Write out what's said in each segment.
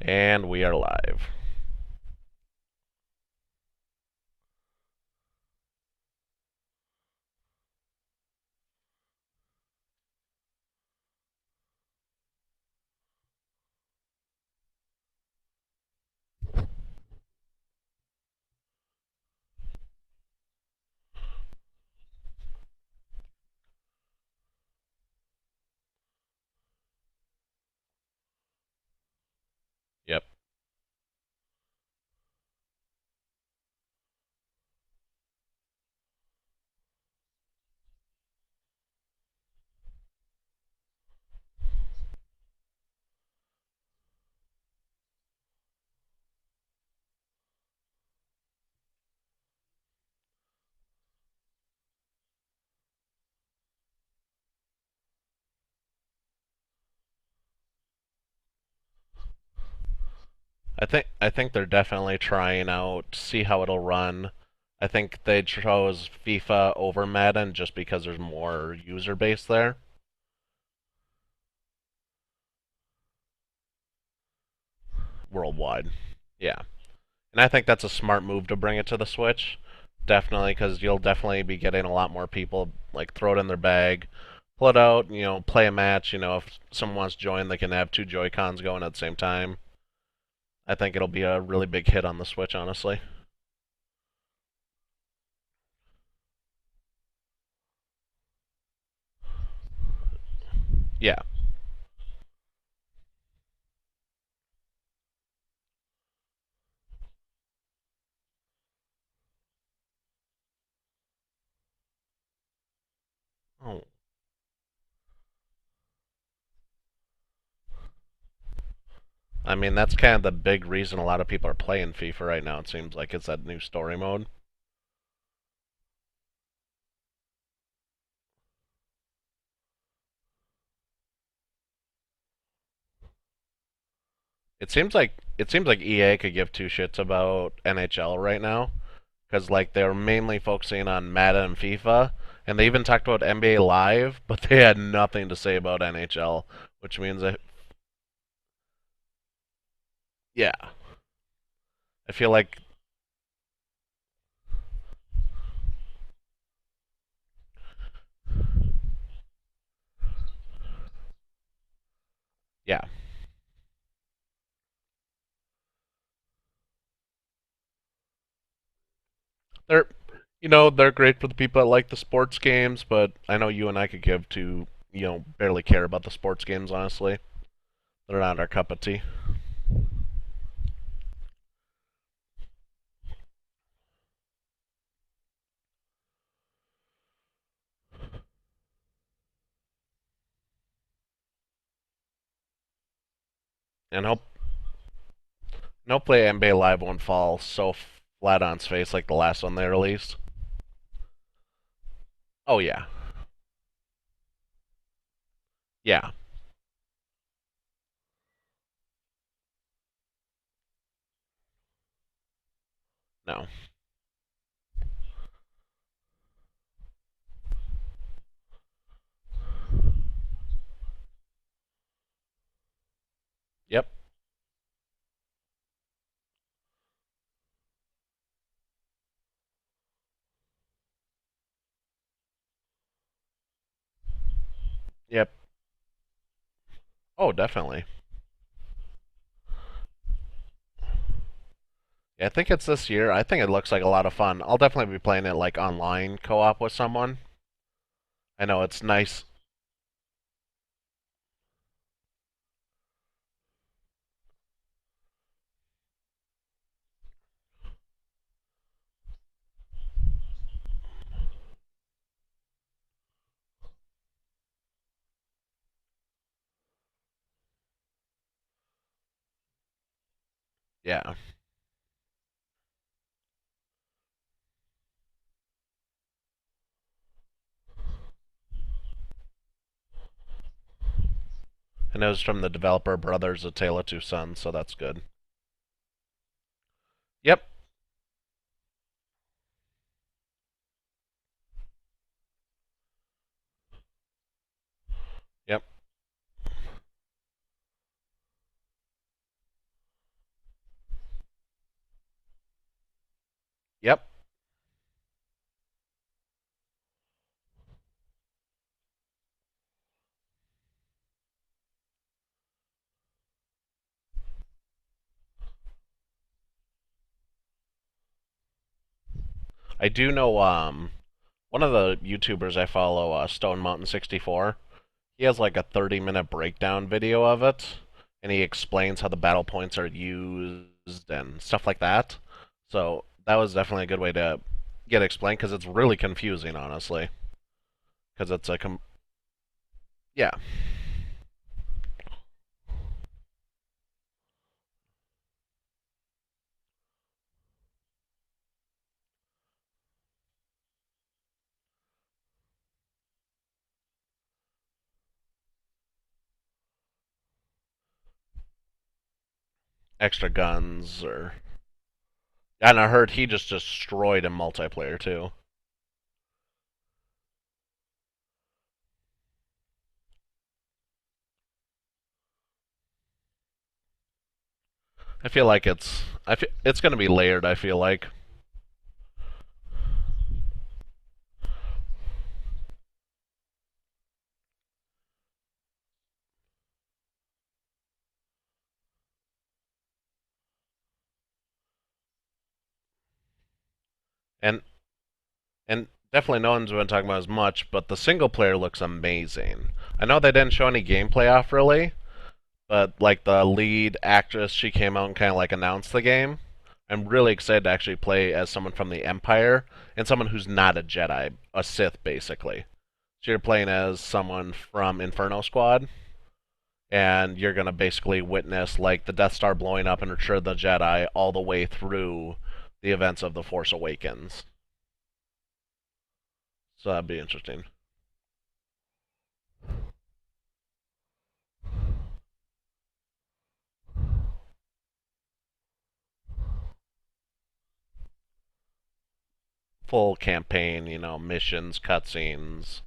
And we are live. Yep. I think they're definitely trying out, see how it'll run. I think they chose FIFA over Madden just because there's more user base there worldwide. Yeah. And I think that's a smart move to bring it to the Switch. Definitely, because you'll definitely be getting a lot more people like throw it in their bag, pull it out, play a match. If someone wants to join, they can have two Joy Cons going at the same time. I think it'll be a really big hit on the Switch, honestly. Yeah. Oh, I mean, that's kind of the big reason a lot of people are playing FIFA right now. It seems like it's that new story mode. It seems like EA could give two shits about NHL right now because like they're mainly focusing on Madden and FIFA, and they even talked about NBA Live, but they had nothing to say about NHL, which means that yeah, I feel like yeah, they're they're great for the people that like the sports games, but I know you and I could give to barely care about the sports games honestly. They're not our cup of tea. And hopefully NBA Live won't fall so flat on its face like the last one they released. Oh yeah, yeah, no, yep, yep. Oh, definitely. Yeah, I think it's this year. I think it looks like a lot of fun. I'll definitely be playing it like online co-op with someone. I know it's nice. Yeah, and it was from the developer Brothers: A Tale of Two Sons, so that's good. Yep, yep. I do know one of the YouTubers I follow, Stone Mountain 64. He has like a 30-minute breakdown video of it, and he explains how the battle points are used and stuff like that. So that was definitely a good way to get explained because it's really confusing, honestly. Because it's a yeah, extra guns or. And I heard he just destroyed in multiplayer too. I feel like it's going to be layered. I feel like, and and definitely no one's been talking about as much, but the single player looks amazing. I know they didn't show any gameplay off really, but like the lead actress, she came out and kind of like announced the game. I'm really excited to actually play as someone from the Empire and someone who's not a Jedi, a Sith basically. So you're playing as someone from Inferno Squad, and you're gonna basically witness like the Death Star blowing up and Return of the Jedi all the way through the events of the Force Awakens. So that'd be interesting. Full campaign, missions, cutscenes.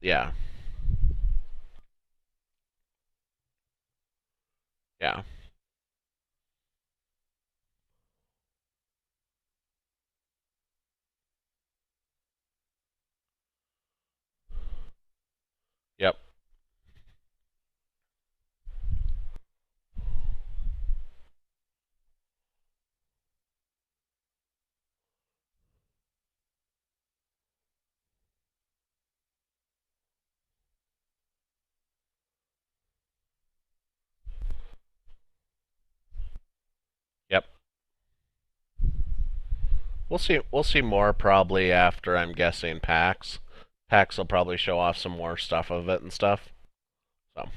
Yeah, yeah, yep, yep. We'll see. We'll see more probably after I'm guessing PAX. PAX will probably show off some more stuff of it and stuff. So,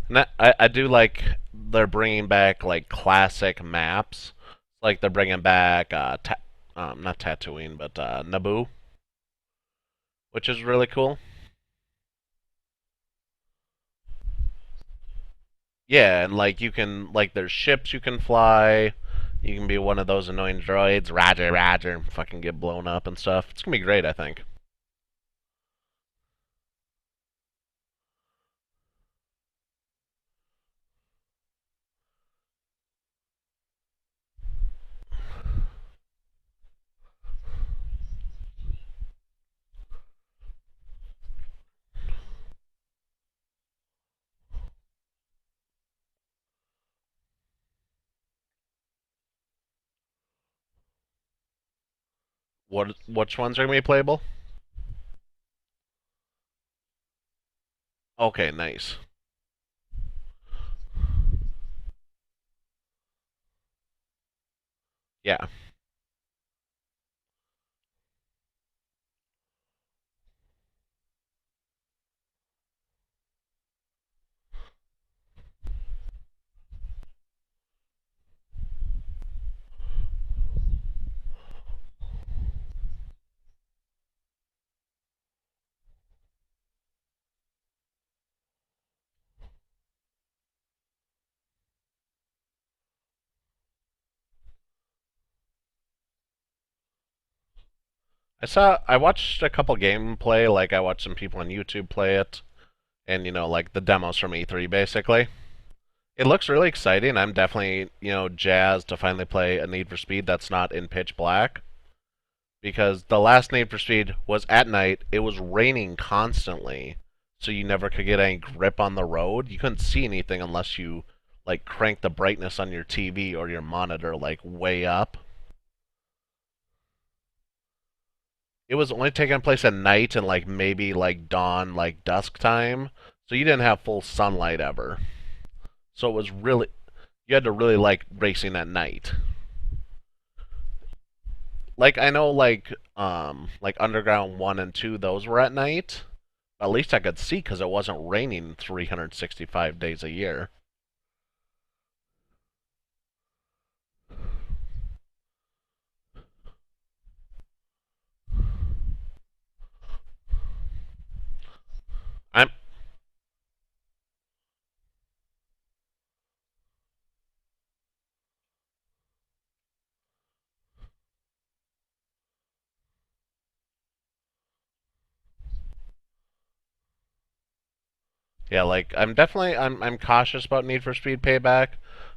and I do like they're bringing back like classic maps. Like they're bringing back not Tatooine, but Naboo, which is really cool. Yeah, and like you can like there's ships you can fly. You can be one of those annoying droids, Roger, Roger, and fucking get blown up and stuff. It's gonna be great, I think. Which ones are gonna be playable? Okay, nice. Yeah, I watched a couple gameplay, like I watched some people on YouTube play it, and like the demos from E3 basically. It looks really exciting. I'm definitely, jazzed to finally play a Need for Speed that's not in pitch black. Because the last Need for Speed was at night, it was raining constantly, so you never could get any grip on the road. You couldn't see anything unless you like crank the brightness on your TV or your monitor like way up. It was only taking place at night and like maybe like dawn, like dusk time, so you didn't have full sunlight ever. So it was really you had to really like racing at night. Like I know like Underground 1 and 2 those were at night. At least I could see cuz it wasn't raining 365 days a year. I'm Yeah, like I'm cautious about Need for Speed Payback,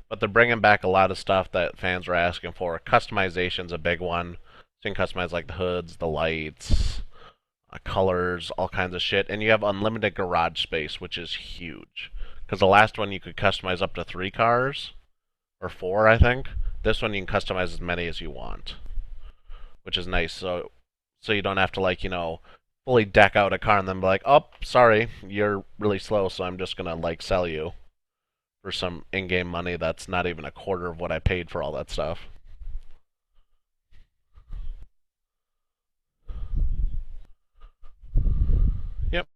but they're bringing back a lot of stuff that fans were asking for. Customization's a big one. So you can customize like the hoods, the lights, colors, all kinds of shit, and you have unlimited garage space, which is huge. Because the last one you could customize up to 3 cars or 4, I think. This one you can customize as many as you want, which is nice. So you don't have to like fully deck out a car and then be like, oh, sorry, you're really slow, so I'm just gonna like sell you for some in-game money that's not even a quarter of what I paid for all that stuff. Yep.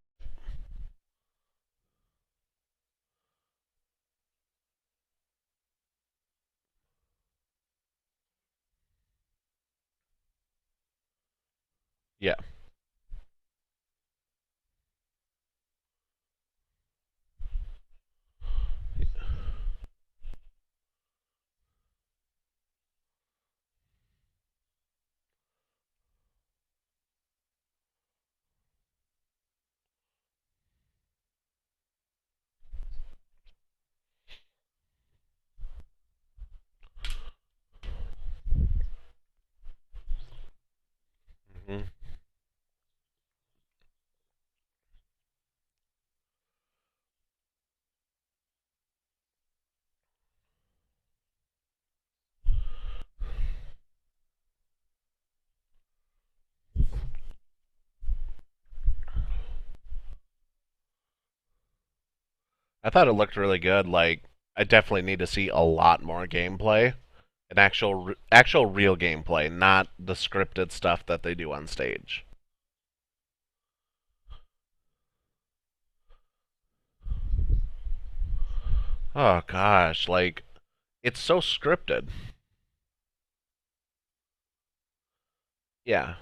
Yeah. Hmm. I thought it looked really good. Like, I definitely need to see a lot more gameplay, an actual real gameplay, not the scripted stuff that they do on stage. Oh gosh, like it's so scripted. Yeah.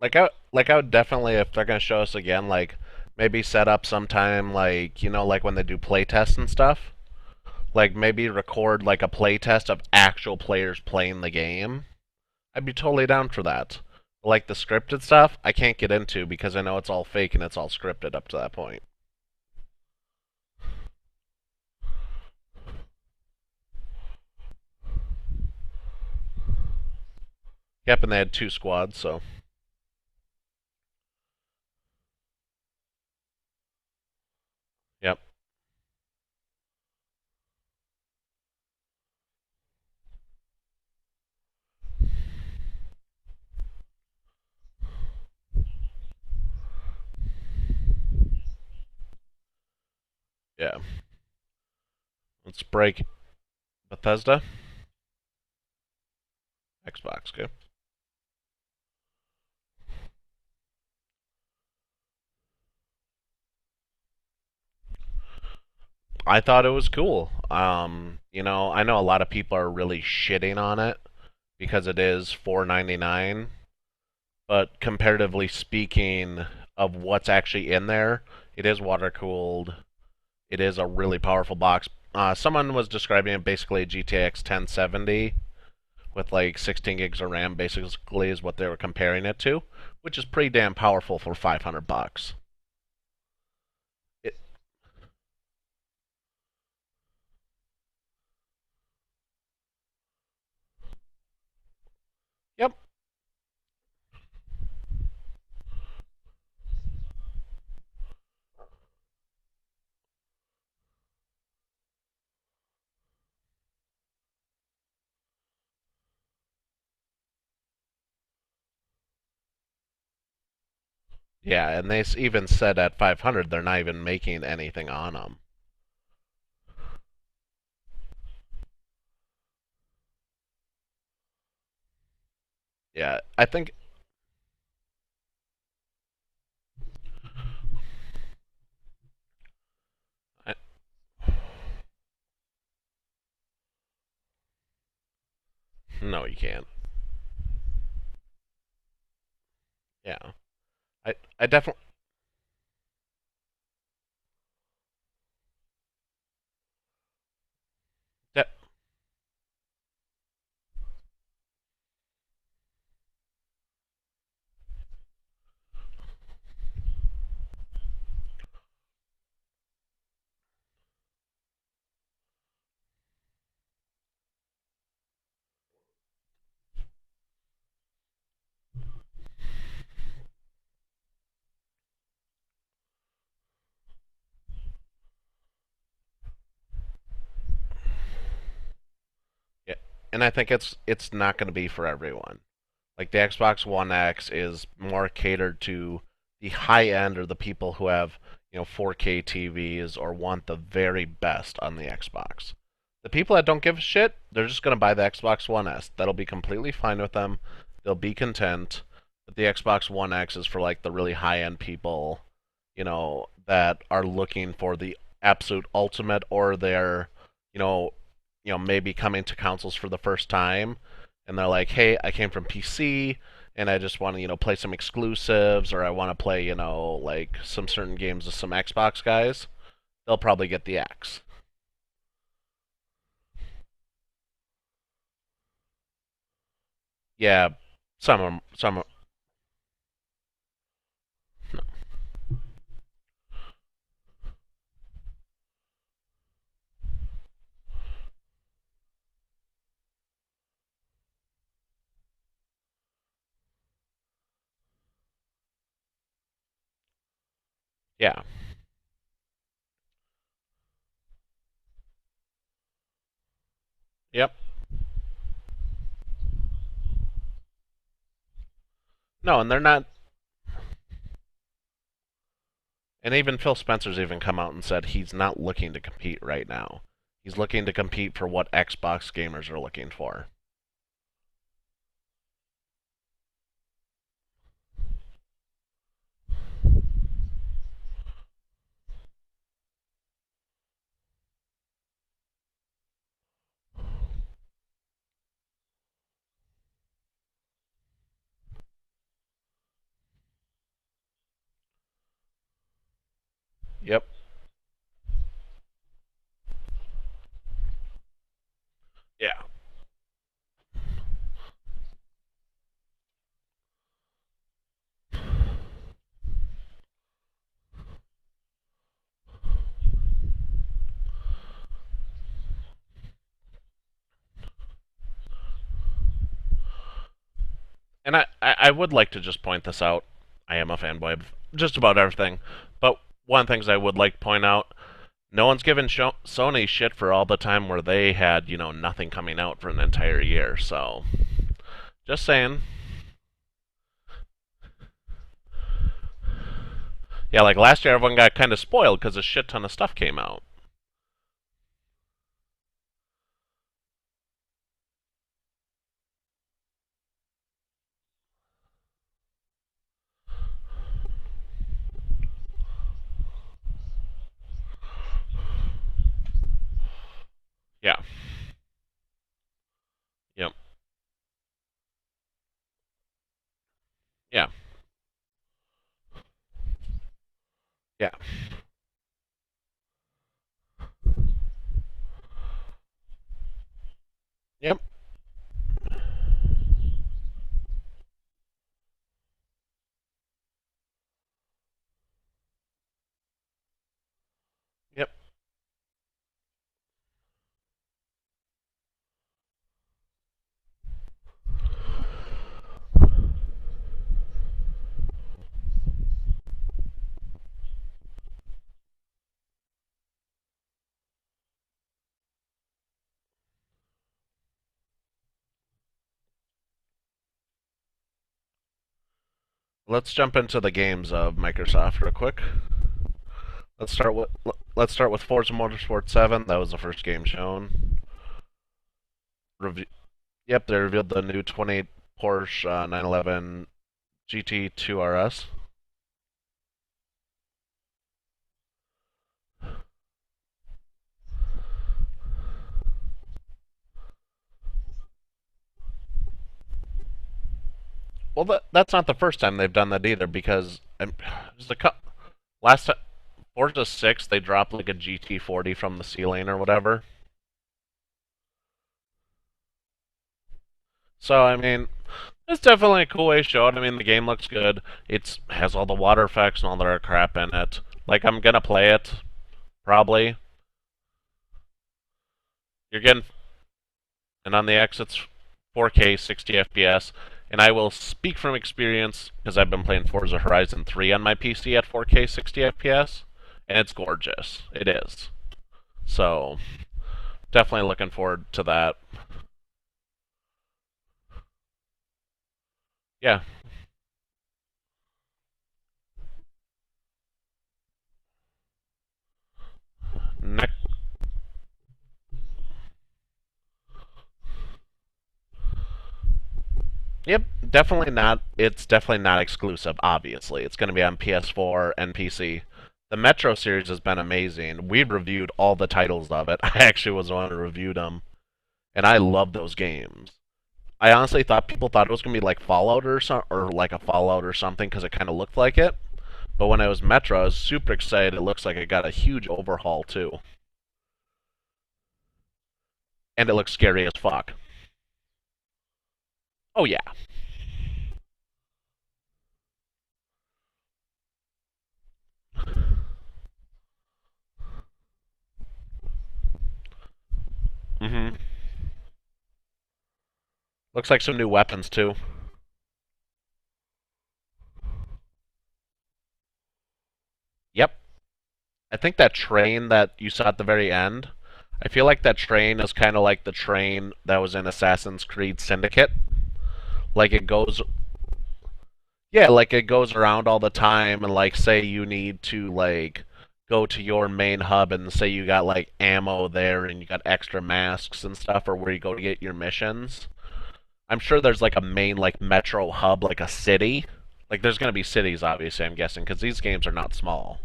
Like I would definitely, if they're gonna show us again, like maybe set up sometime like like when they do play tests and stuff. Like maybe record like a play test of actual players playing the game. I'd be totally down for that. Like the scripted stuff, I can't get into because I know it's all fake and it's all scripted up to that point. Yep, and they had 2 squads, so yep, yeah. Let's break Bethesda, Xbox, okay. I thought it was cool. I know a lot of people are really shitting on it because it is $4.99, but comparatively speaking of what's actually in there, it is water cooled. It is a really powerful box. Someone was describing it basically GTX 1070 with like 16 gigs of RAM. Basically, is what they were comparing it to, which is pretty damn powerful for $500. It, yep. Yeah, and they even said at 500 they're not even making anything on them. Yeah, I think. I, no, you can't. Yeah, I definitely. De- yeah, and I think it's not going to be for everyone. Like the Xbox One X is more catered to the high end or the people who have 4K TVs or want the very best on the Xbox. The people that don't give a shit, they're just gonna buy the Xbox One S. That'll be completely fine with them. They'll be content. But the Xbox One X is for like the really high end people, that are looking for the absolute ultimate, or they're, you know, maybe coming to consoles for the first time, and they're like, hey, I came from PC and I just want to, play some exclusives, or I want to play, like some certain games with some Xbox guys. They'll probably get the X. Yeah, some. No. Yeah. Yep. No, and they're not. And even Phil Spencer's even come out and said he's not looking to compete right now. He's looking to compete for what Xbox gamers are looking for. Yep. Yeah. And I would like to just point this out. I am a fanboy of just about everything. But one of the things I would like to point out, no one's given Sony shit for all the time where they had, nothing coming out for an entire year. So, just saying. Yeah, like last year, everyone got kind of spoiled because a shit ton of stuff came out. Yeah. Yep. Yeah. Yeah. Let's jump into the games of Microsoft real quick. Let's start with let's start with Forza Motorsport 7. That was the first game shown. Review. Yep, they revealed the new 28 Porsche 911 GT2 RS. Well, that's not the first time they've done that either, because last time Forza 6 they dropped like a GT40 from the ceiling or whatever. So I mean, it's definitely a cool way to show it. I mean, the game looks good. It has all the water effects and all that crap in it. Like, I'm gonna play it, probably. You're getting, and on the X it's 4K 60 FPS. And I will speak from experience because I've been playing Forza Horizon 3 on my PC at 4K 60 FPS, and it's gorgeous. It is. So, definitely looking forward to that. Yeah. Next. Yep, definitely not. It's definitely not exclusive. Obviously, it's going to be on PS4 and PC. The Metro series has been amazing. We reviewed all the titles of it. I actually was the one who reviewed them, and I love those games. I honestly thought people thought it was going to be like Fallout or like a Fallout or something because it kind of looked like it. But when it was Metro, I was super excited. It looks like it got a huge overhaul too, and it looks scary as fuck. Oh yeah. Mhm. Looks like some new weapons too. Yep. I think that train that you saw at the very end, I feel like that train is kind of like the train that was in Assassin's Creed Syndicate. Like it goes, yeah, like it goes around all the time, and like say you need to like go to your main hub, and say you got like ammo there, and you got extra masks and stuff, or where you go to get your missions. I'm sure there's like a main like metro hub, like a city. Like there's gonna be cities, obviously. I'm guessing because these games are not small.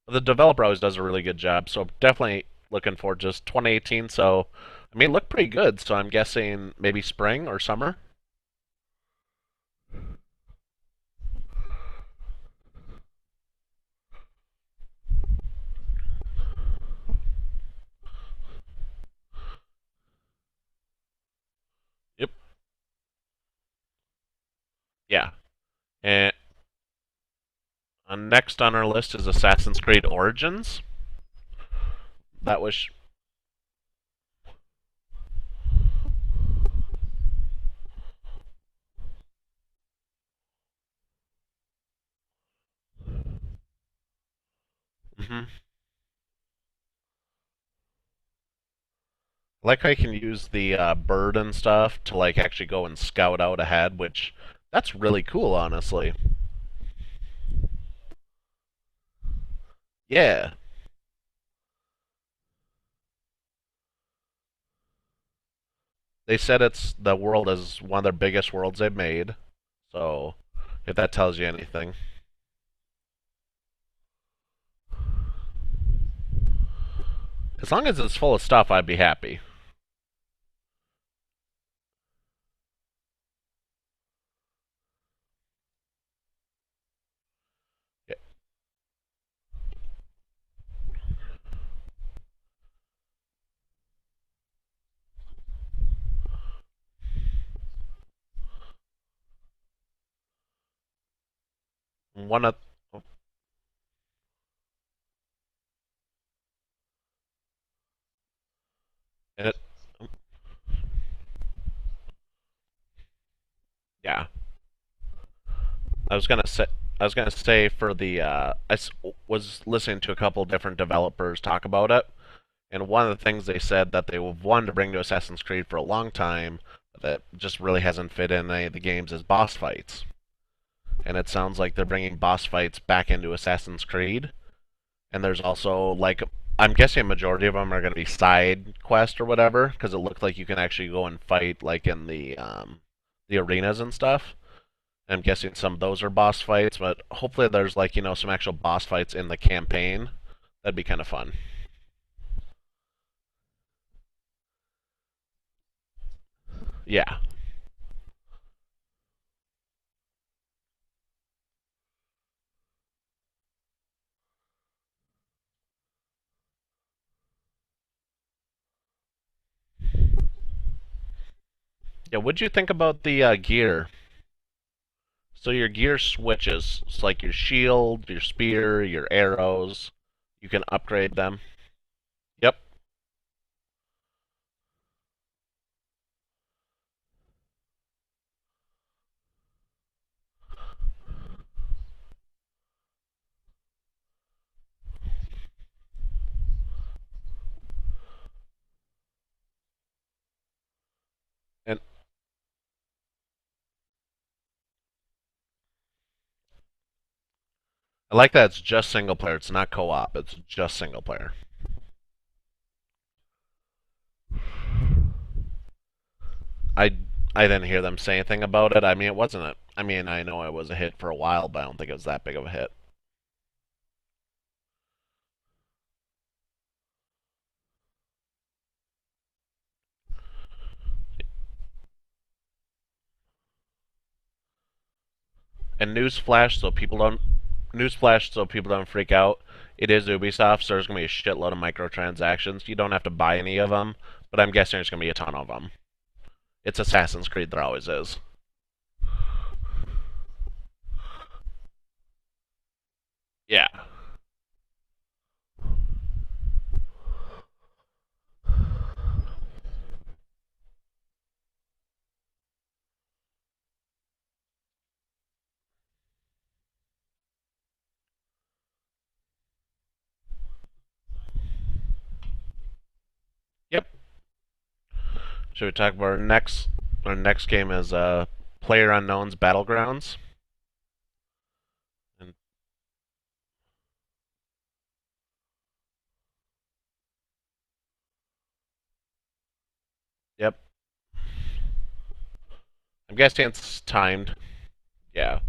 The developer always does a really good job, so definitely looking forward to just 2018. So, I mean, look pretty good. So I'm guessing maybe spring or summer. Yep. Yeah. And next on our list is Assassin's Creed Origins. That was. Mm-hmm. I like how you can use the bird and stuff to like actually go and scout out ahead, which that's really cool, honestly. Yeah. They said it's the world is one of their biggest worlds they've made. So, if that tells you anything. As long as it's full of stuff, I'd be happy. Yeah. One of it, yeah. I was gonna say for the was listening to a couple different developers talk about it, and one of the things they said that they wanted to bring to Assassin's Creed for a long time, that just really hasn't fit in any of the games is boss fights. And it sounds like they're bringing boss fights back into Assassin's Creed. And there's also like I'm guessing a majority of them are going to be side quest or whatever because it looked like you can actually go and fight like in the arenas and stuff. I'm guessing some of those are boss fights, but hopefully there's like some actual boss fights in the campaign. That'd be kind of fun. Yeah. Yeah. What'd you think about the gear? So your gear switches. It's like your shield, your spear, your arrows. You can upgrade them. Yep. And I like that it's just single player. It's not co-op. It's just single player. I I didn't hear them say anything about it. I mean, it wasn't a. I mean, I know it was a hit for a while, but I don't think it was that big of a hit. And newsflash, so people don't freak out. It is Ubisoft, so there's gonna be a shitload of microtransactions. You don't have to buy any of them, but I'm guessing there's gonna be a ton of them. It's Assassin's Creed. There always is. Yeah. Yep. Should we talk about our next? Our next game is Player Unknown's Battlegrounds. And yep, I'm guessing it's timed. Yeah.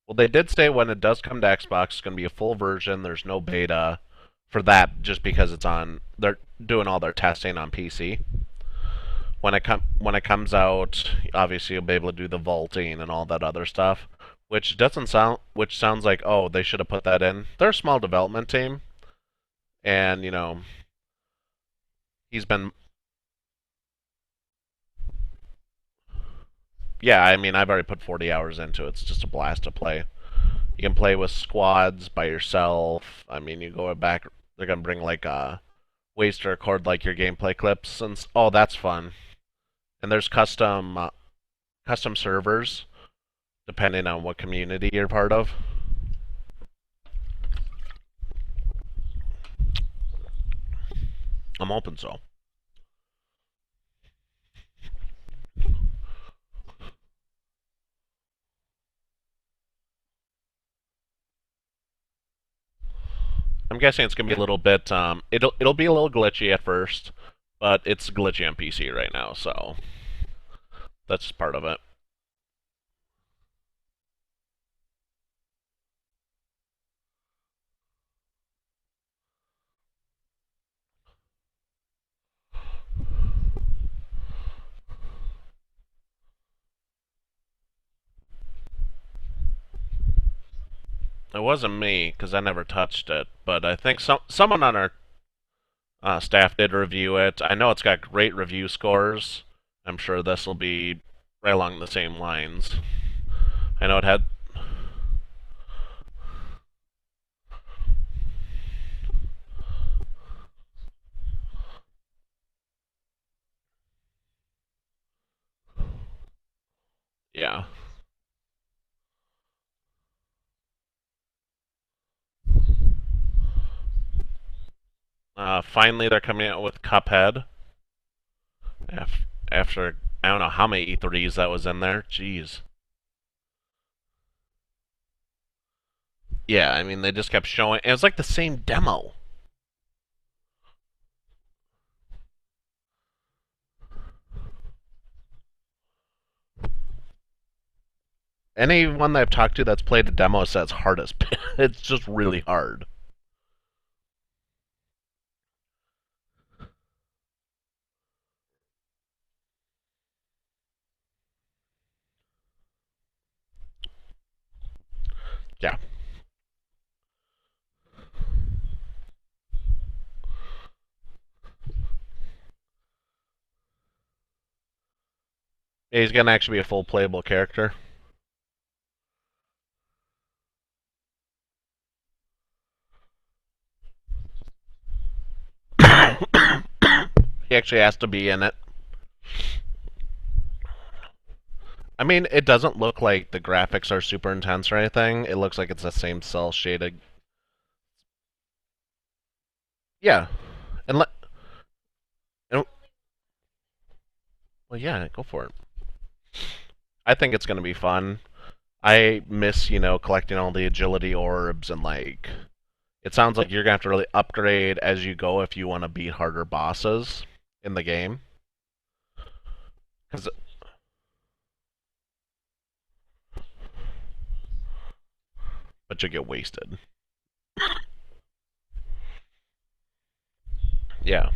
Well, they did say when it does come to Xbox, it's going to be a full version. There's no beta for that, just because it's on. They're doing all their testing on PC. When it comes out, obviously you'll be able to do the vaulting and all that other stuff, which sounds like they should have put that in. They're a small development team, and he's been yeah. I mean, I've already put 40 hours into it. It's just a blast to play. You can play with squads by yourself. I mean, you go back. They're gonna bring like ways to record like your gameplay clips, and that's fun. And there's custom servers depending on what community you're part of. I'm hoping so. I'm guessing it's gonna be a little bit. It'll be a little glitchy at first, but it's glitchy on PC right now, so that's part of it. It wasn't me because I never touched it, but I think someone on our staff did review it. I know it's got great review scores. I'm sure this will be right along the same lines. I know it had. Yeah. Finally, they're coming out with Cuphead after I don't know how many E3s that was in there. Jeez. Yeah, I mean they just kept showing. It was like the same demo. Anyone that I've talked to that's played the demo says it's hard as it's just really hard. Yeah. He's gonna actually be a full playable character. He actually has to be in it. I mean, it doesn't look like the graphics are super intense or anything. It looks like it's the same cell shaded. Yeah, and and, well, yeah, go for it. I think it's gonna be fun. I miss, collecting all the agility orbs and like. It sounds like you're gonna have to really upgrade as you go if you want to beat harder bosses in the game. Cause but you get wasted. Yeah.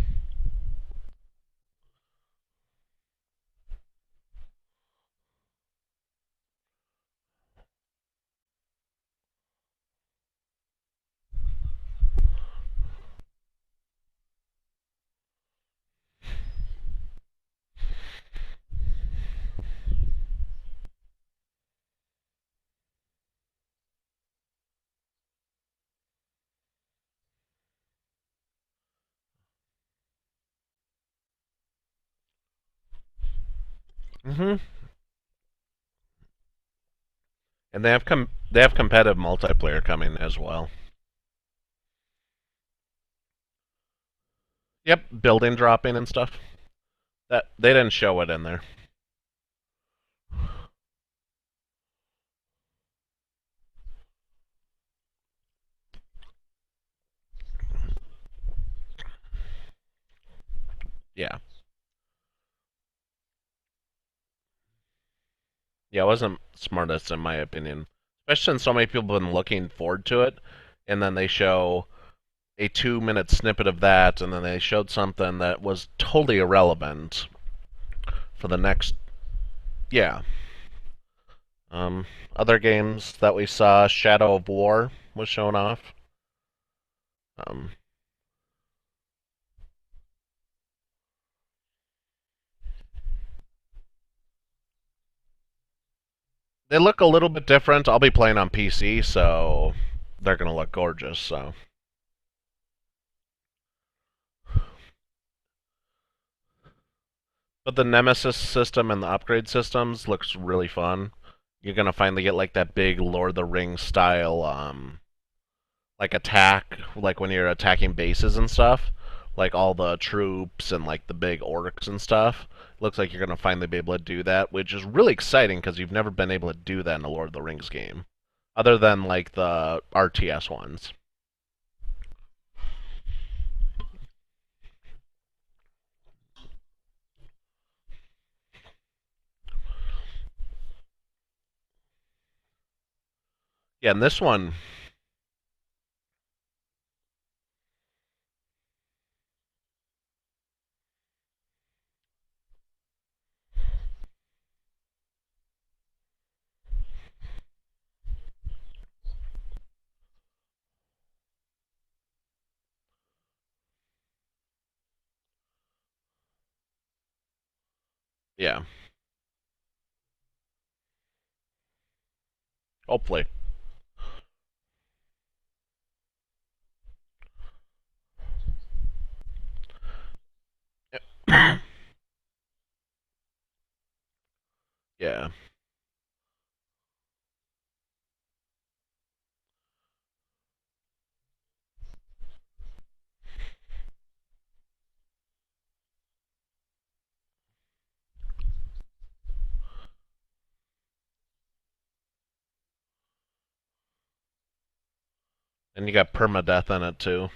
Mhm. And they have competitive multiplayer coming as well. Yep, building dropping and stuff. That they didn't show it in there. Yeah. Yeah, it wasn't smartest in my opinion. Especially since so many people have been looking forward to it, and then they show a 2 minute snippet of that, and then they showed something that was totally irrelevant for the next. Yeah. Um, Other games that we saw, Shadow of War was shown off. Um, they look a little bit different. I'll be playing on PC, so they're gonna look gorgeous. So, but the Nemesis system and the upgrade systems looks really fun. You're gonna finally get like that big Lord of the Rings style, like attack, like when you're attacking bases and stuff, like all the troops and like the big orcs and stuff. Looks like you're gonna finally be able to do that, which is really exciting because you've never been able to do that in a Lord of the Rings game, other than like the RTS ones. Yeah, and this one, yeah, hopefully. Yeah. And you got permadeath in it too.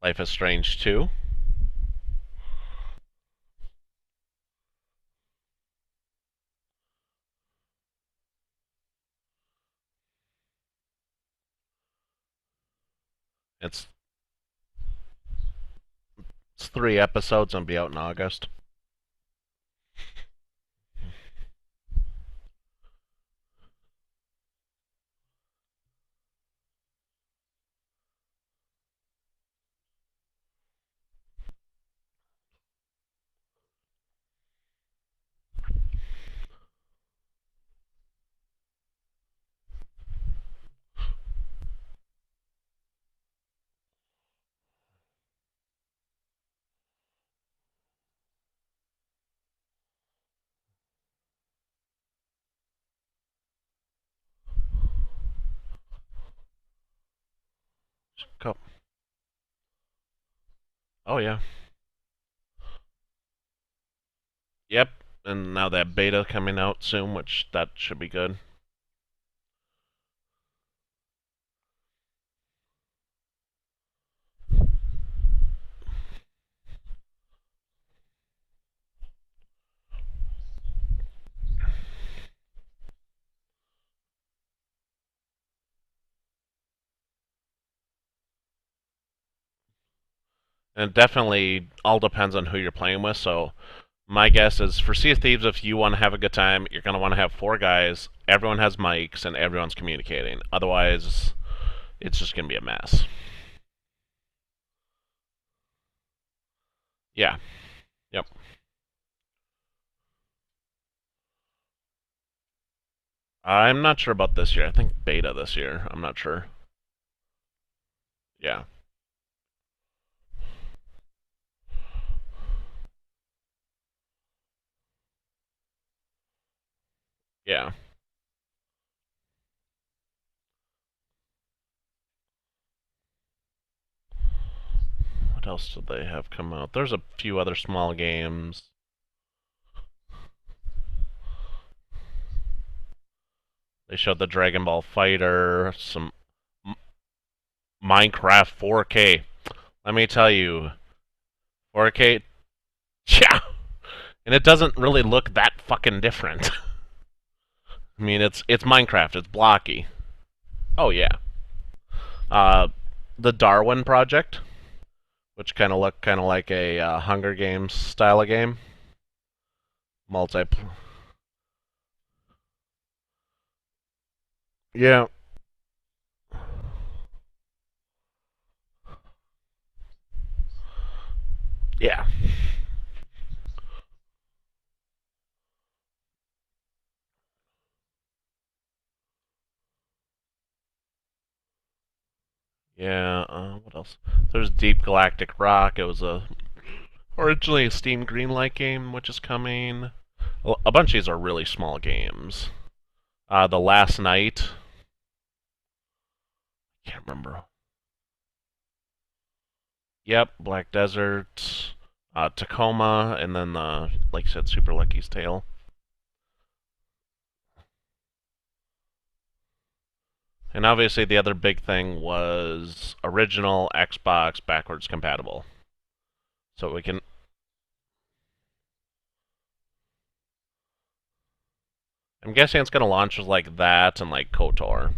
Life is Strange 2. It's it's 3 episodes and be out in August. Oh yeah. Yep. And now that beta coming out soon, which that should be good. And it definitely all depends on who you're playing with. So my guess is for Sea of Thieves, if you want to have a good time, you're going to want to have 4 guys. Everyone has mics and everyone's communicating. Otherwise, it's just going to be a mess. Yeah. Yep. I'm not sure about this year. I think beta this year. I'm not sure. Yeah. Yeah. What else did they have come out? There's a few other small games. They showed the Dragon Ball Fighter, some Minecraft 4K. Let me tell you, 4K, yeah, and it doesn't really look that fucking different. I mean, it's Minecraft. It's blocky. Oh yeah. Uh, the Darwin Project, which kind of looked kind of like a Hunger Games style of game. Multi. Yeah. Yeah. Yeah. What else? There's Deep Galactic Rock. It was originally a Steam Greenlight game, which is coming. Well, a bunch of these are really small games. The Last Night. Can't remember. Yep, Black Desert, Tacoma, and then like I said, Super Lucky's Tale. And obviously, the other big thing was original Xbox backwards compatible. So we can. I'm guessing it's going to launch with like that and like KOTOR.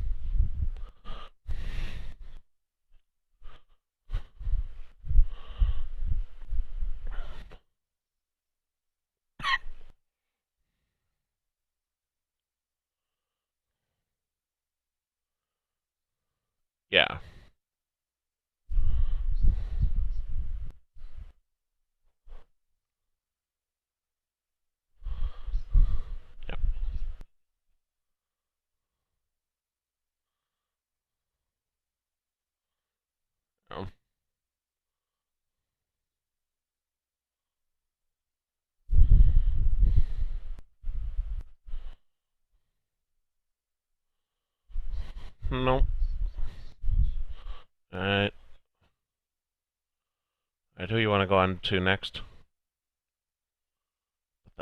Yeah. Yep. Um, nope. All right. All right. Who you want to go on to next?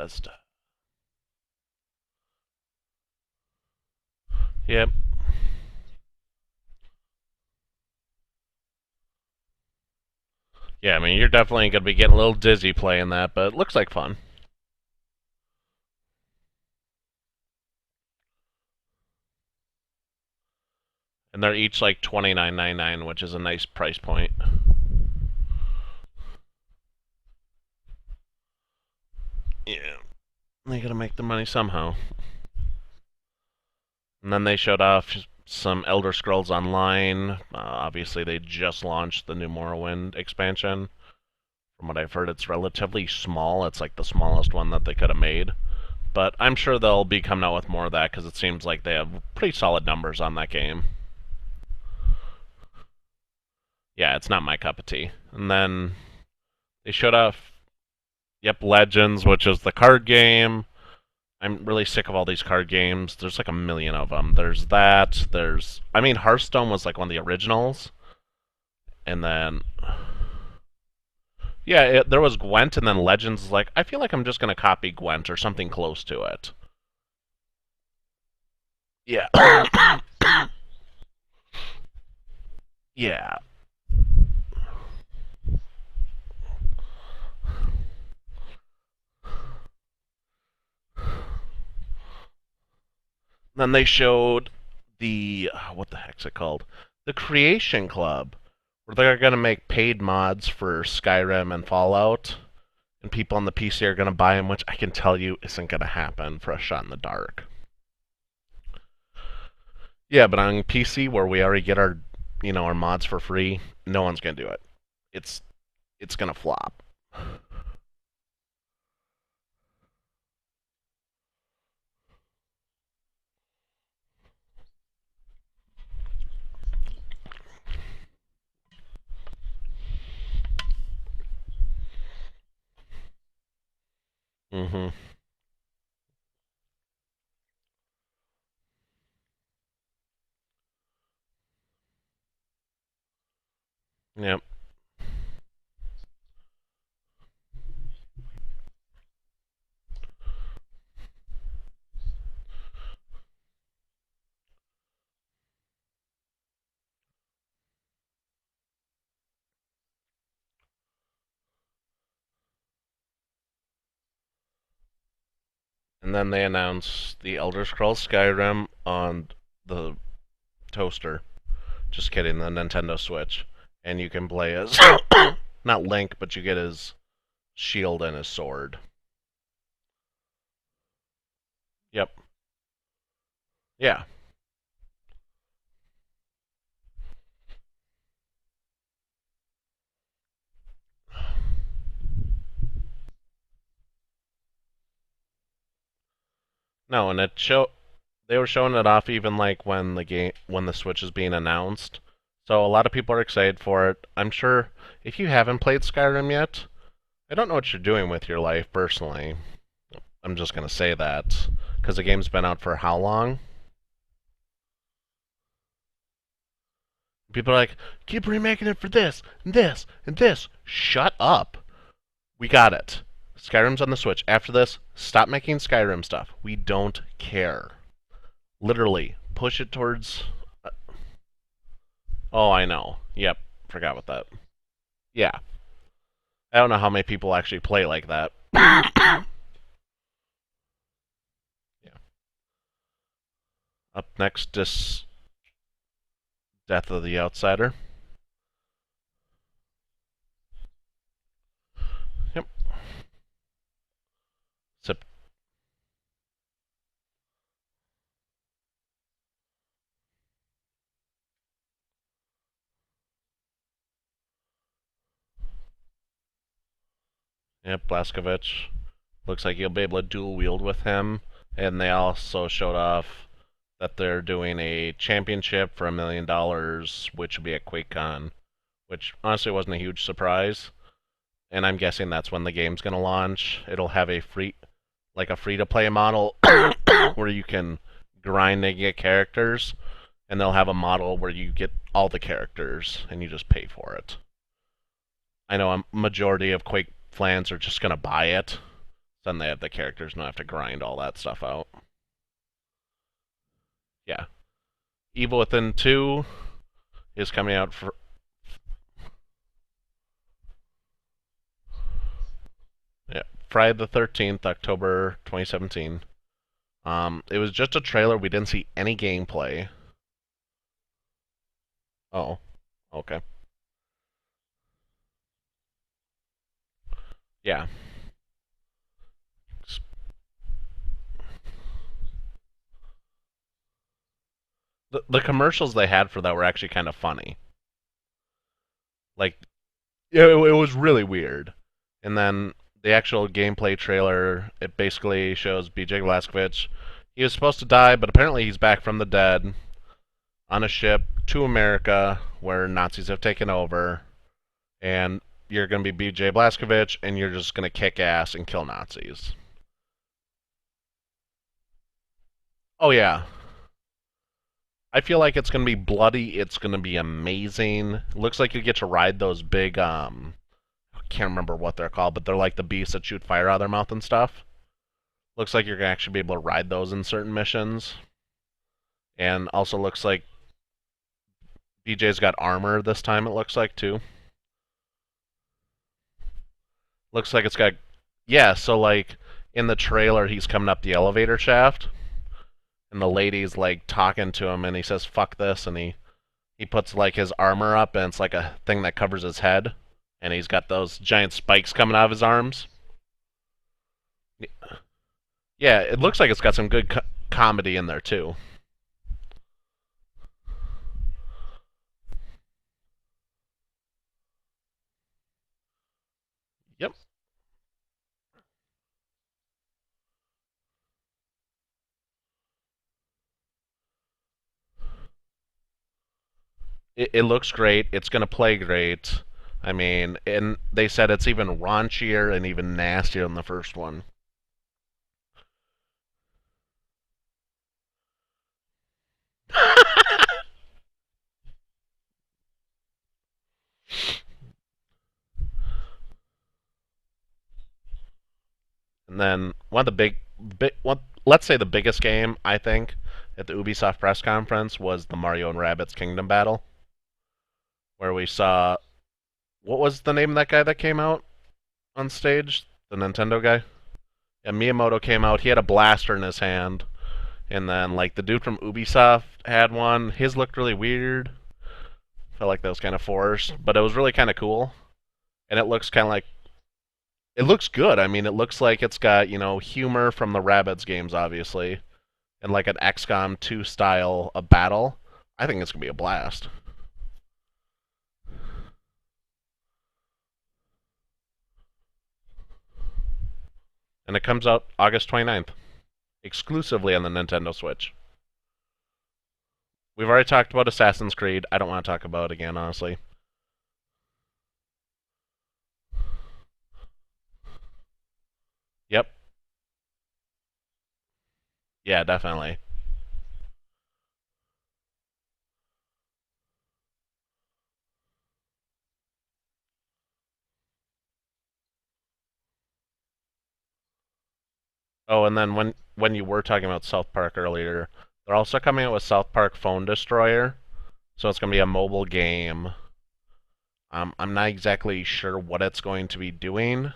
Bethesda. Yep. Yeah, I mean, you're definitely going to be getting a little dizzy playing that, but it looks like fun. And they're each like $29.99, which is a nice price point. Yeah. They got to make the money somehow. And then they showed off some Elder Scrolls Online. Obviously, they just launched the new Morrowind expansion. From what I've heard, it's relatively small. It's like the smallest one that they could have made. But I'm sure they'll be coming out with more of that because it seems like they have pretty solid numbers on that game. Yeah, it's not my cup of tea. And then they showed off, yep, Legends, which is the card game. I'm really sick of all these card games. There's like a million of them. There's that. I mean, Hearthstone was like one of the originals. And then, yeah, there was Gwent, and then Legends is like, I feel like I'm just going to copy Gwent or something close to it. Yeah. Yeah. Then they showed what the heck's it called? The Creation Club, where they're going to make paid mods for Skyrim and Fallout, and people on the PC are going to buy them, which I can tell you isn't going to happen for a shot in the dark. Yeah, but on PC where we already get our mods for free, no one's going to do it. It's going to flop. Mhm. Yep. And then they announced the Elder Scrolls Skyrim on the toaster. Just kidding, the Nintendo Switch. And you can play as not Link, but you get his shield and his sword. Yep. Yeah. No, and they were showing it off even like when the Switch is being announced. So a lot of people are excited for it. I'm sure if you haven't played Skyrim yet, I don't know what you're doing with your life personally. I'm just gonna say that because the game's been out for how long? People are like, keep remaking it for this and this and this. Shut up. We got it. Skyrim's on the Switch. After this, stop making Skyrim stuff. We don't care. Literally, push it towards. Oh, I know. Yep, forgot about that. Yeah, I don't know how many people actually play like that. Yeah. Up next is Death of the Outsider. Yep. Sep- yep, Blaskovich. Looks like you'll be able to dual wield with him. And they also showed off that they're doing a championship for $1 million, which will be at QuakeCon, which honestly wasn't a huge surprise. And I'm guessing that's when the game's going to launch. It'll have a free to play model where you can grind and get characters, and they'll have a model where you get all the characters and you just pay for it. I know a majority of Quake fans are just going to buy it, So then they have the characters don't have to grind all that stuff out. Yeah. Evil Within 2 is coming out for yeah, Friday the 13th, October 2017. It was just a trailer. We didn't see any gameplay. Oh, okay. Yeah. The commercials they had for that were actually kind of funny. Like, yeah, it was really weird. And then the actual gameplay trailer, it basically shows BJ Blazkowicz. He was supposed to die, but apparently he's back from the dead on a ship to America where Nazis have taken over. And you're going to be BJ Blazkowicz, and you're just going to kick ass and kill Nazis. Oh, yeah. I feel like it's going to be bloody. It's going to be amazing. It looks like you get to ride those big, I can't remember what they're called, but they're like the beasts that shoot fire out of their mouth and stuff. Looks like you're going to actually be able to ride those in certain missions. And also looks like BJ's got armor this time, it looks like, too. Looks like it's got... Yeah, so, like, in the trailer, he's coming up the elevator shaft, and the lady's, like, talking to him, and he says, fuck this, and he puts, like, his armor up, and it's like a thing that covers his head, and he's got those giant spikes coming out of his arms. Yeah, it looks like it's got some good comedy in there, too. Yep. It looks great. It's going to play great. I mean, and they said it's even raunchier and even nastier than the first one. And then one of the let's say the biggest game I think at the Ubisoft press conference was the Mario and Rabbids Kingdom Battle, where we saw what was the name of that guy that came out on stage? The Nintendo guy. Yeah, Miyamoto came out. He had a blaster in his hand, and then like the dude from Ubisoft had one. His looked really weird. Felt like that was kind of forced, but it was really kind of cool. And it looks kind of like it looks good. I mean, it looks like it's got humor from the Rabbids games, obviously, and like an XCOM 2 style of battle. I think it's gonna be a blast. And it comes out August 29th, exclusively on the Nintendo Switch. We've already talked about Assassin's Creed. I don't want to talk about it again, honestly. Yep. Yeah, definitely. Oh, and then when you were talking about South Park earlier, they're also coming out with South Park Phone Destroyer. So it's gonna be a mobile game. I'm not exactly sure what it's going to be doing,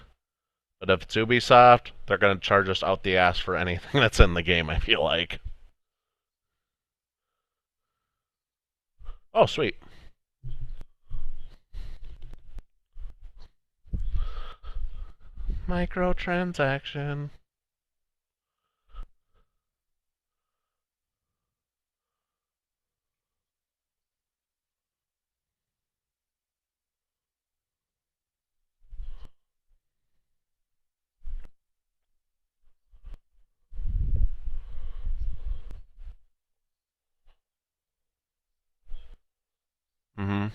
but if it's Ubisoft, they're gonna charge us out the ass for anything that's in the game. I feel like. Oh, sweet. Microtransaction. Mm-hmm.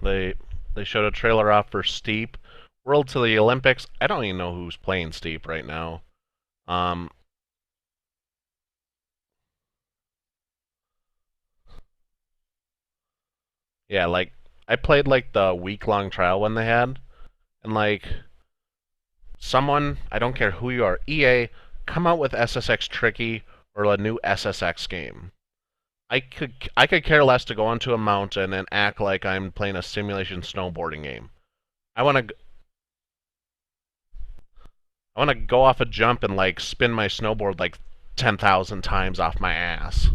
They they showed a trailer off for Steep. World to the Olympics. I don't even know who's playing Steep right now. Um, Yeah, like I played like the week-long trial one they had, and like someone, I don't care who you are, EA, come out with SSX Tricky or a new SSX game. I could care less to go onto a mountain and act like I'm playing a simulation snowboarding game. I want to I want to go off a jump and like spin my snowboard like 10,000 times off my ass.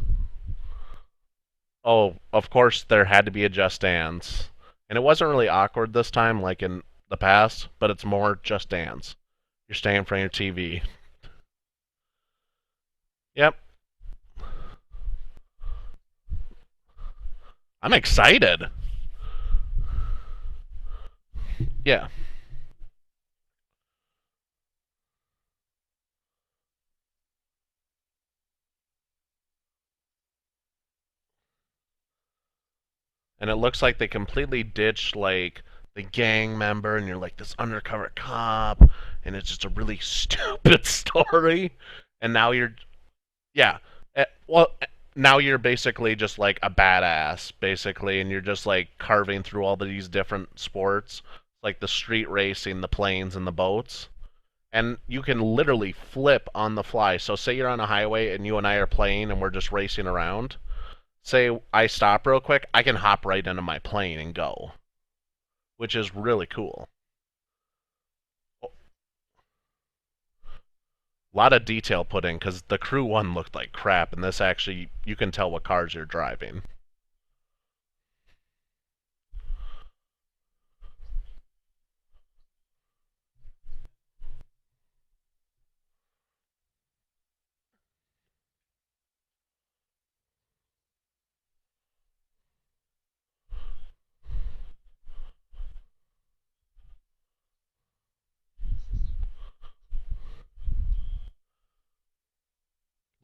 Oh, of course there had to be a Just Dance. And it wasn't really awkward this time like in the past, but it's more Just Dance. You're staying in front of your TV. Yep. I'm excited. Yeah. And it looks like they completely ditched like the gang member and you're like this undercover cop and it's just a really stupid story. And now you're yeah. Well, now you're basically just like a badass, basically, and you're just like carving through all these different sports, like the street racing, the planes, and the boats. And you can literally flip on the fly. So, say you're on a highway and you and I are playing and we're just racing around. Say I stop real quick, I can hop right into my plane and go, which is really cool. A lot of detail put in because the crew one looked like crap, and this actually, you can tell what cars you're driving.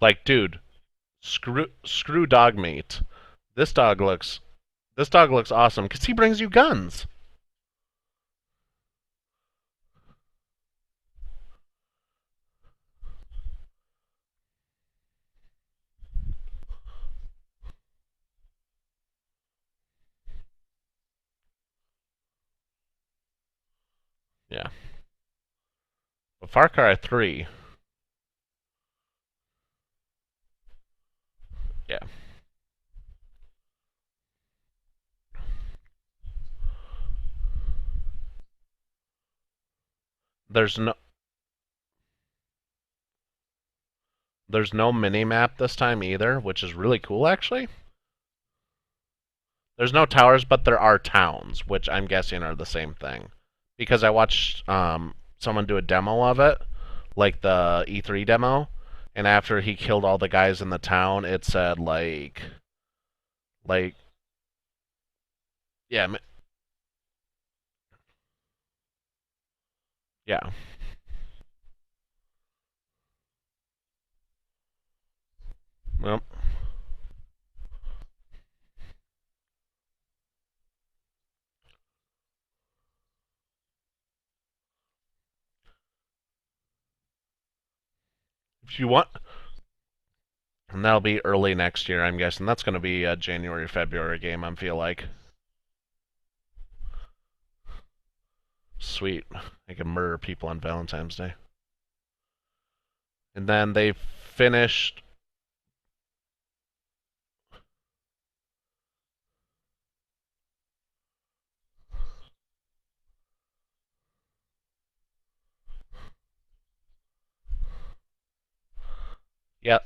Like, dude, screw dog meat. This dog looks this dog looks awesome because he brings you guns. Yeah, but Far Cry 3, yeah, there's no there's no mini map this time either, which is really cool actually. There's no towers, but there are towns, which I'm guessing are the same thing. Because I watched someone do a demo of it, like the E3 demo, and after he killed all the guys in the town, it said like yeah, yeah. Well, if you want, and that'll be early next year, I'm guessing. That's going to be a January, February game, I feel like. Sweet. I can murder people on Valentine's Day. And then they finished. Yeah,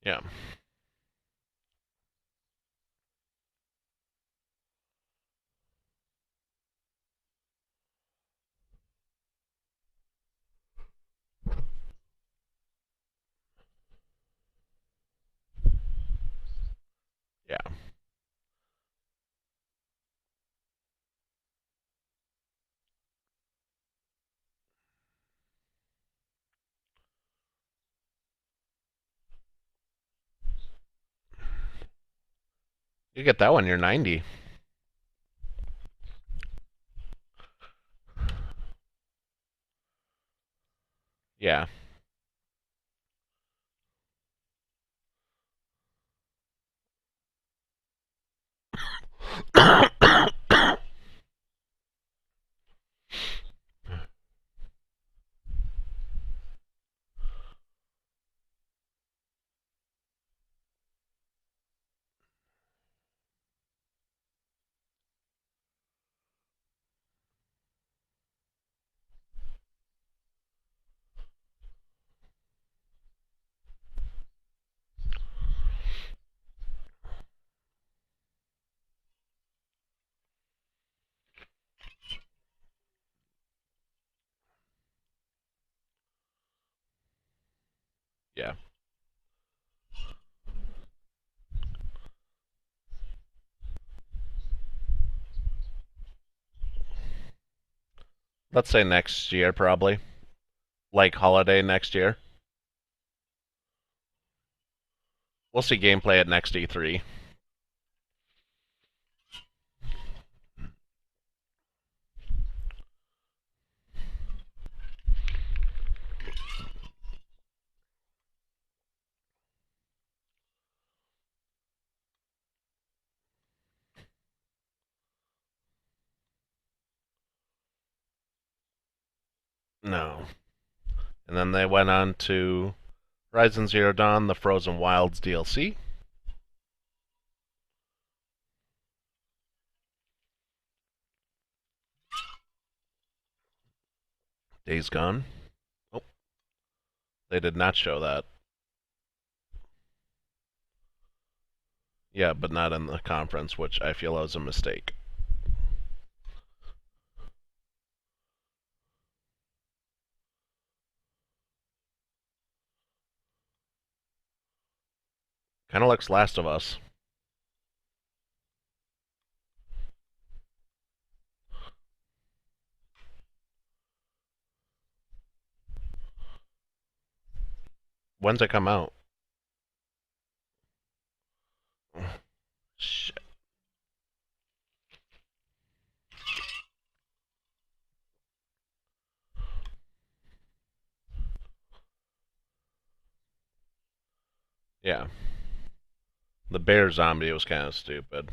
yeah, yeah, You get that one, you're 90. Yeah. Yeah. Let's say next year, probably. Like holiday next year. We'll see gameplay at next E3. No. And then they went on to Horizon Zero Dawn, the Frozen Wilds DLC. Days Gone. Oh, they did not show that. Yeah, but not in the conference, which I feel was a mistake. Kind of looks Last of Us. When's it come out? Shit. Yeah. The bear zombie was kind of stupid.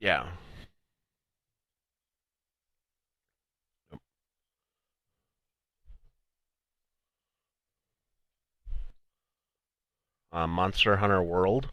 Yeah. Monster Hunter World.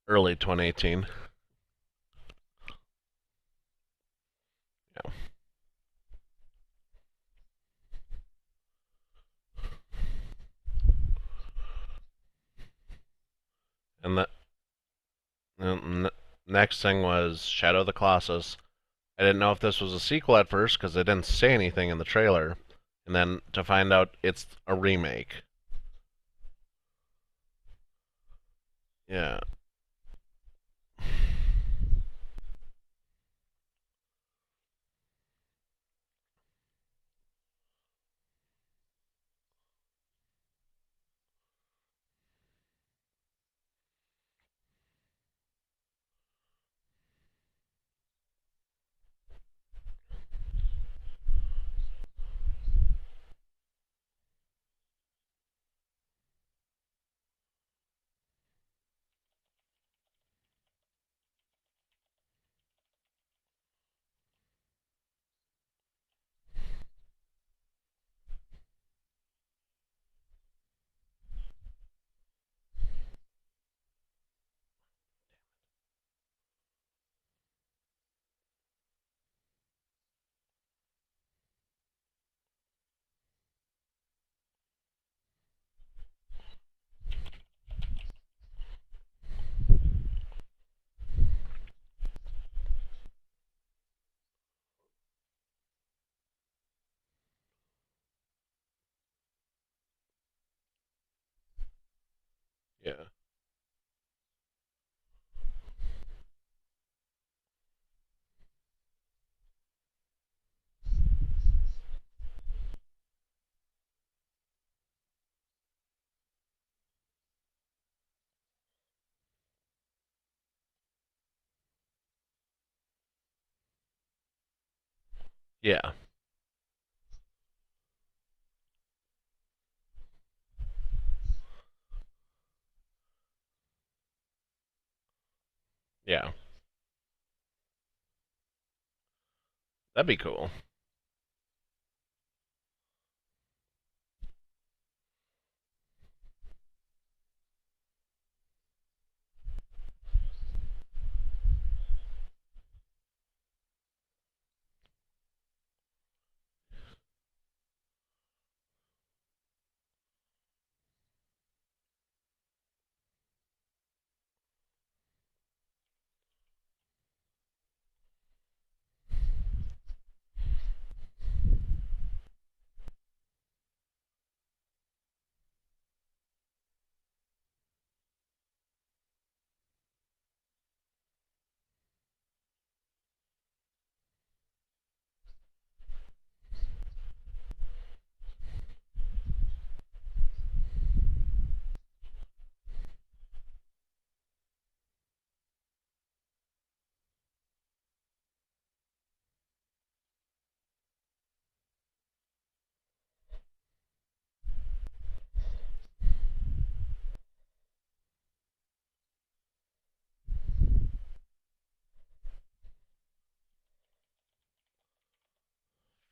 Early 2018. Yeah. And the next thing was Shadow of the Colossus. I didn't know if this was a sequel at first because they didn't say anything in the trailer. And then to find out it's a remake. Yeah. Yeah. Yeah. Yeah. That'd be cool.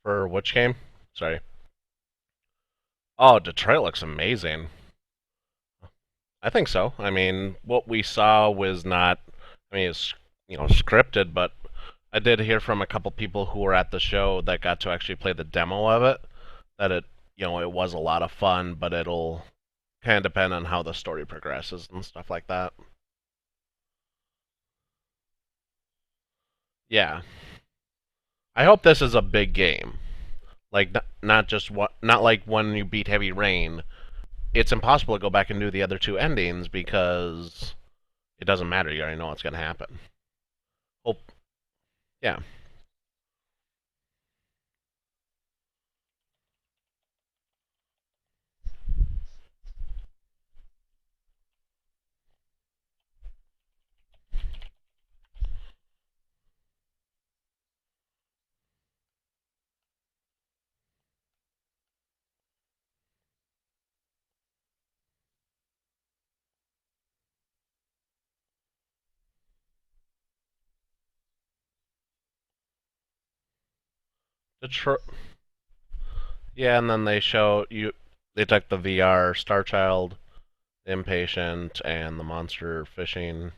For which game? Sorry. Oh, Detroit looks amazing. I think so. I mean, what we saw was not. I mean, it's scripted, but I did hear from a couple people who were at the show that got to actually play the demo of it that it was a lot of fun, but it'll kind of depend on how the story progresses and stuff like that. Yeah, I hope this is a big game. Like not just not like when you beat Heavy Rain. It's impossible to go back and do the other two endings because it doesn't matter. You already know what's gonna happen. Hope, yeah, Detroit. Yeah, and then they show you. They took the VR Star Child, Impatient, and the monster fishing.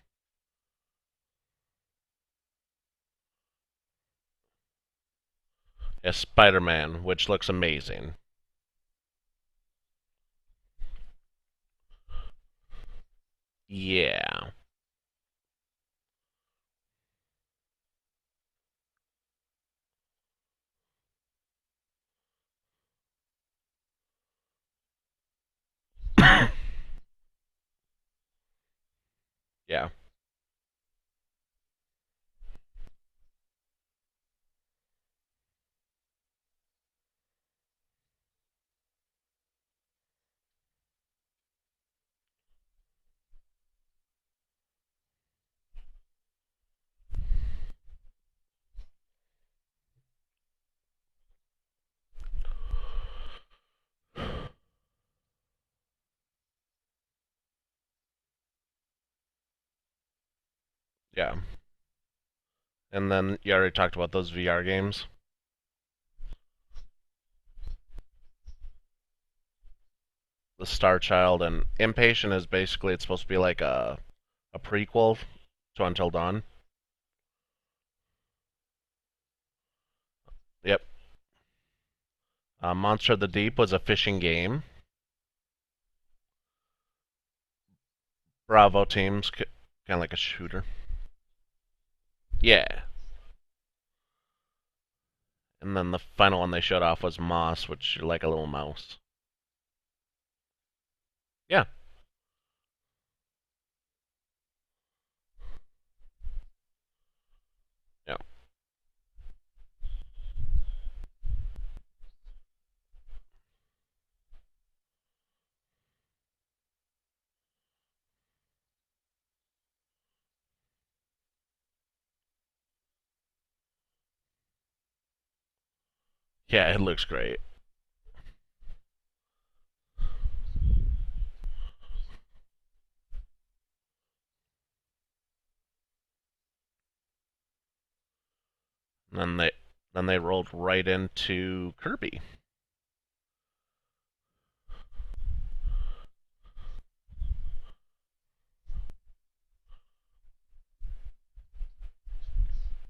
Yeah, Spider-Man, which looks amazing. Yeah, yeah, yeah. And then you already talked about those VR games. The Star Child and Impatient is basically it's supposed to be like a prequel to Until Dawn. Yep. Monster of the Deep was a fishing game. Bravo teams, kind of like a shooter. Yeah. And then the final one they showed off was Moss, which you're like a little mouse. Yeah. Yeah, it looks great. And then they rolled right into Kirby.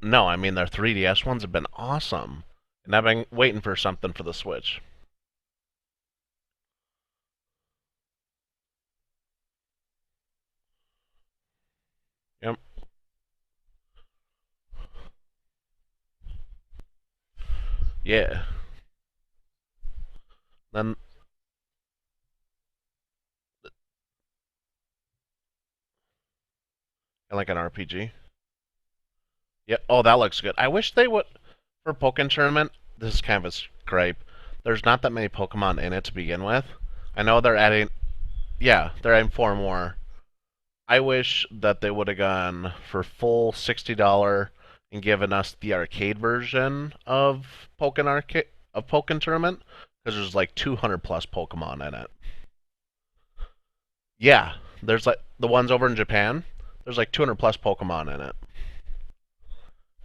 No, I mean their 3DS ones have been awesome, and I've been waiting for something for the Switch. Yep. Yeah. Then like an RPG. Yeah. Oh, that looks good. I wish they would for Pokemon Tournament. This is kind of a gripe. There's not that many Pokemon in it to begin with. I know they're adding. Yeah, they're adding four more. I wish that they would have gone for full $60 and given us the arcade version of Pokemon Tournament because there's like 200 plus Pokemon in it. Yeah, there's like the ones over in Japan. There's like 200 plus Pokemon in it.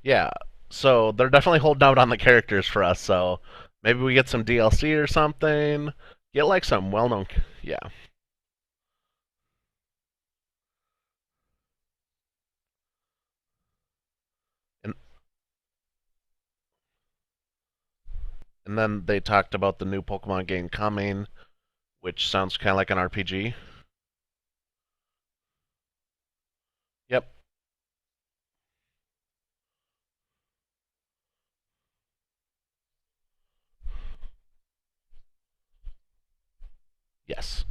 Yeah, so they're definitely holding out on the characters for us. So maybe we get some DLC or something. Get like some well-known. Yeah, and and then they talked about the new Pokemon game coming, which sounds kind of like an RPG. Yep. Yes.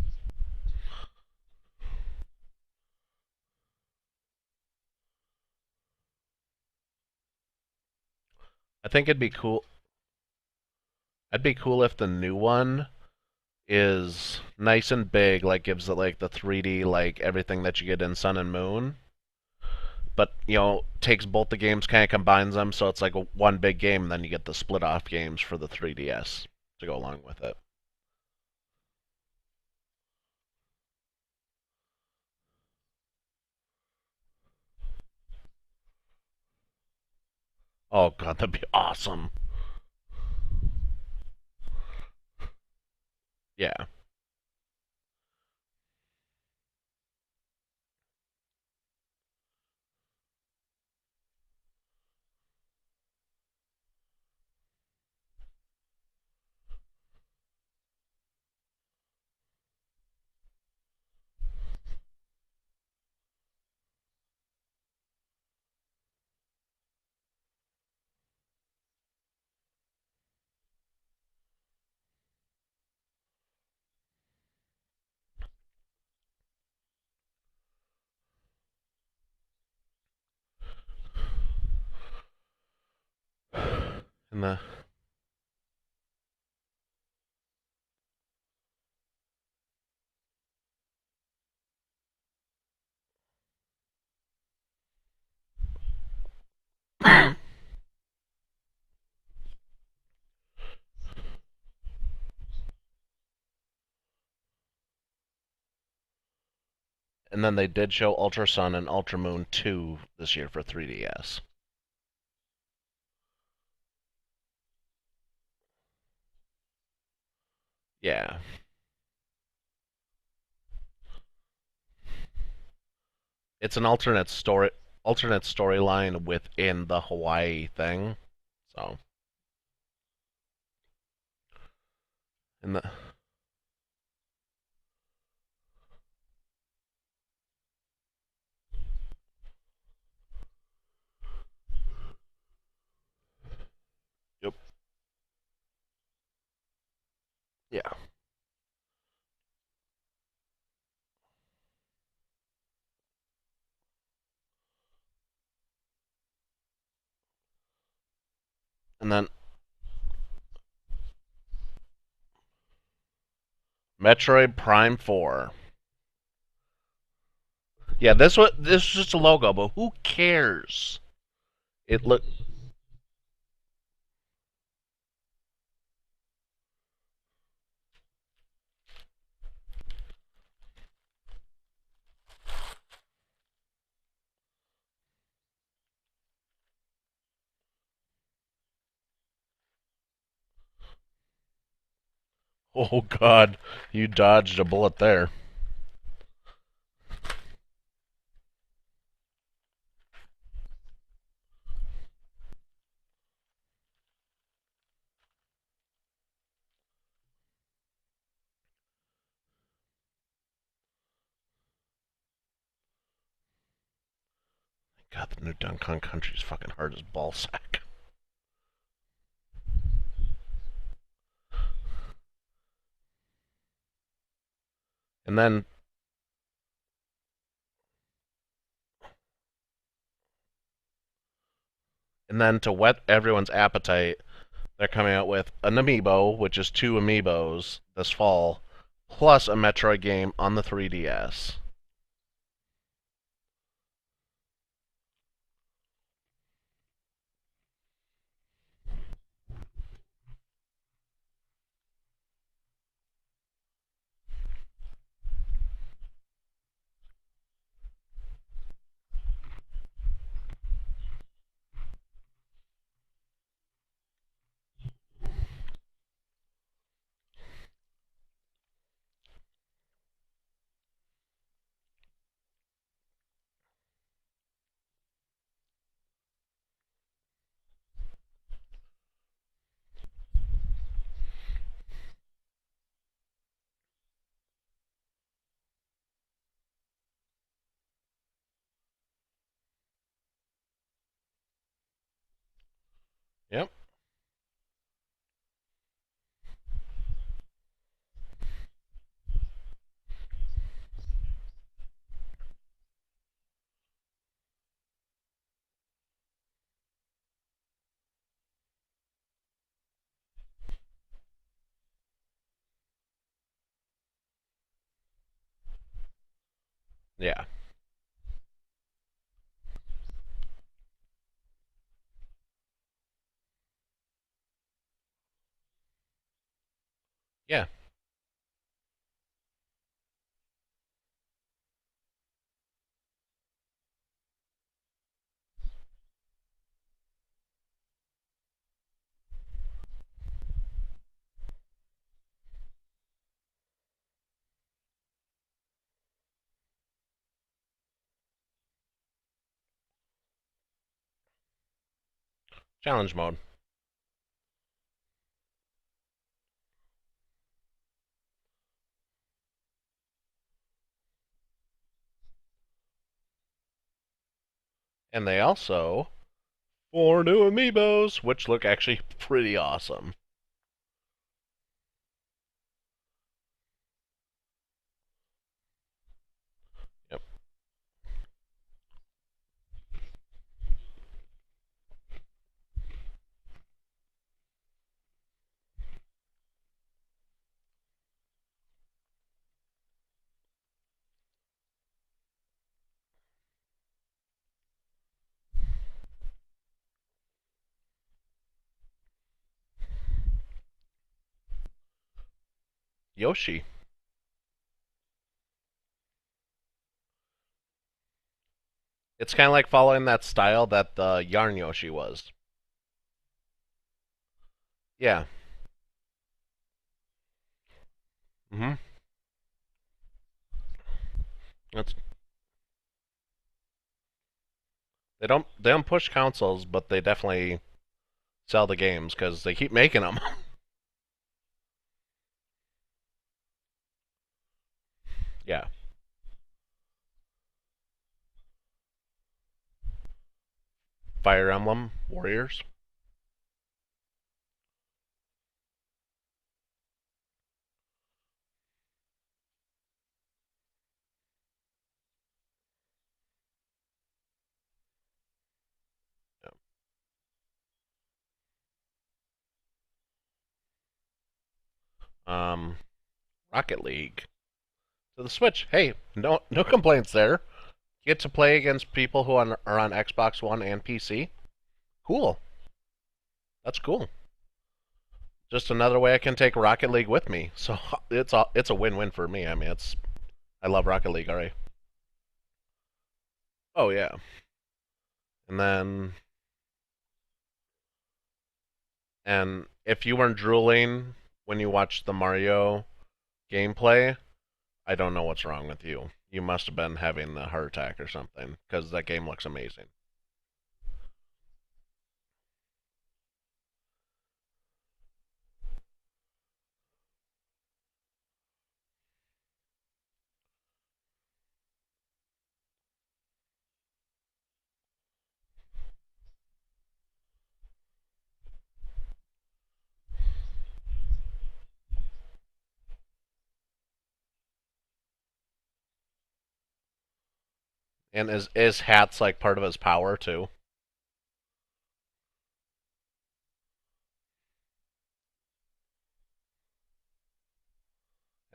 I think it'd be cool. It'd be cool if the new one is nice and big, like gives it like the 3D, like everything that you get in Sun and Moon, but takes both the games, kind of combines them, so it's like one big game, and then you get the split off games for the 3DS to go along with it. Oh god, that'd be awesome. Yeah. And the and then they did show Ultra Sun and Ultra Moon 2 this year for 3DS. Yeah. It's an alternate storyline within the Hawaii thing. So, in the yep. Yeah. And then Metroid Prime 4. Yeah, this is just a logo, but who cares? It look Oh God, you dodged a bullet there. God, the new Donkey Kong Country is fucking hard as ballsack. And then to whet everyone's appetite, they're coming out with an amiibo, which is two amiibos this fall, plus a Metroid game on the 3DS. Yep. Yeah. Yeah. Challenge mode. And they also four new amiibos, which look actually pretty awesome. Yep. Yoshi. It's kind of like following that style that the Yarn Yoshi was. Yeah. Mhm. That's they don't push consoles, but they definitely sell the games because they keep making them. Yeah. Fire Emblem Warriors. Um, Rocket League to the Switch. Hey, no complaints there. You get to play against people who are on Xbox One and PC. Cool. That's cool. Just another way I can take Rocket League with me. So it's a win-win for me. I mean, I love Rocket League already. Oh yeah. And then and if you weren't drooling when you watch the Mario gameplay, I don't know what's wrong with you. You must have been having a heart attack or something because that game looks amazing. And is hats like part of his power too?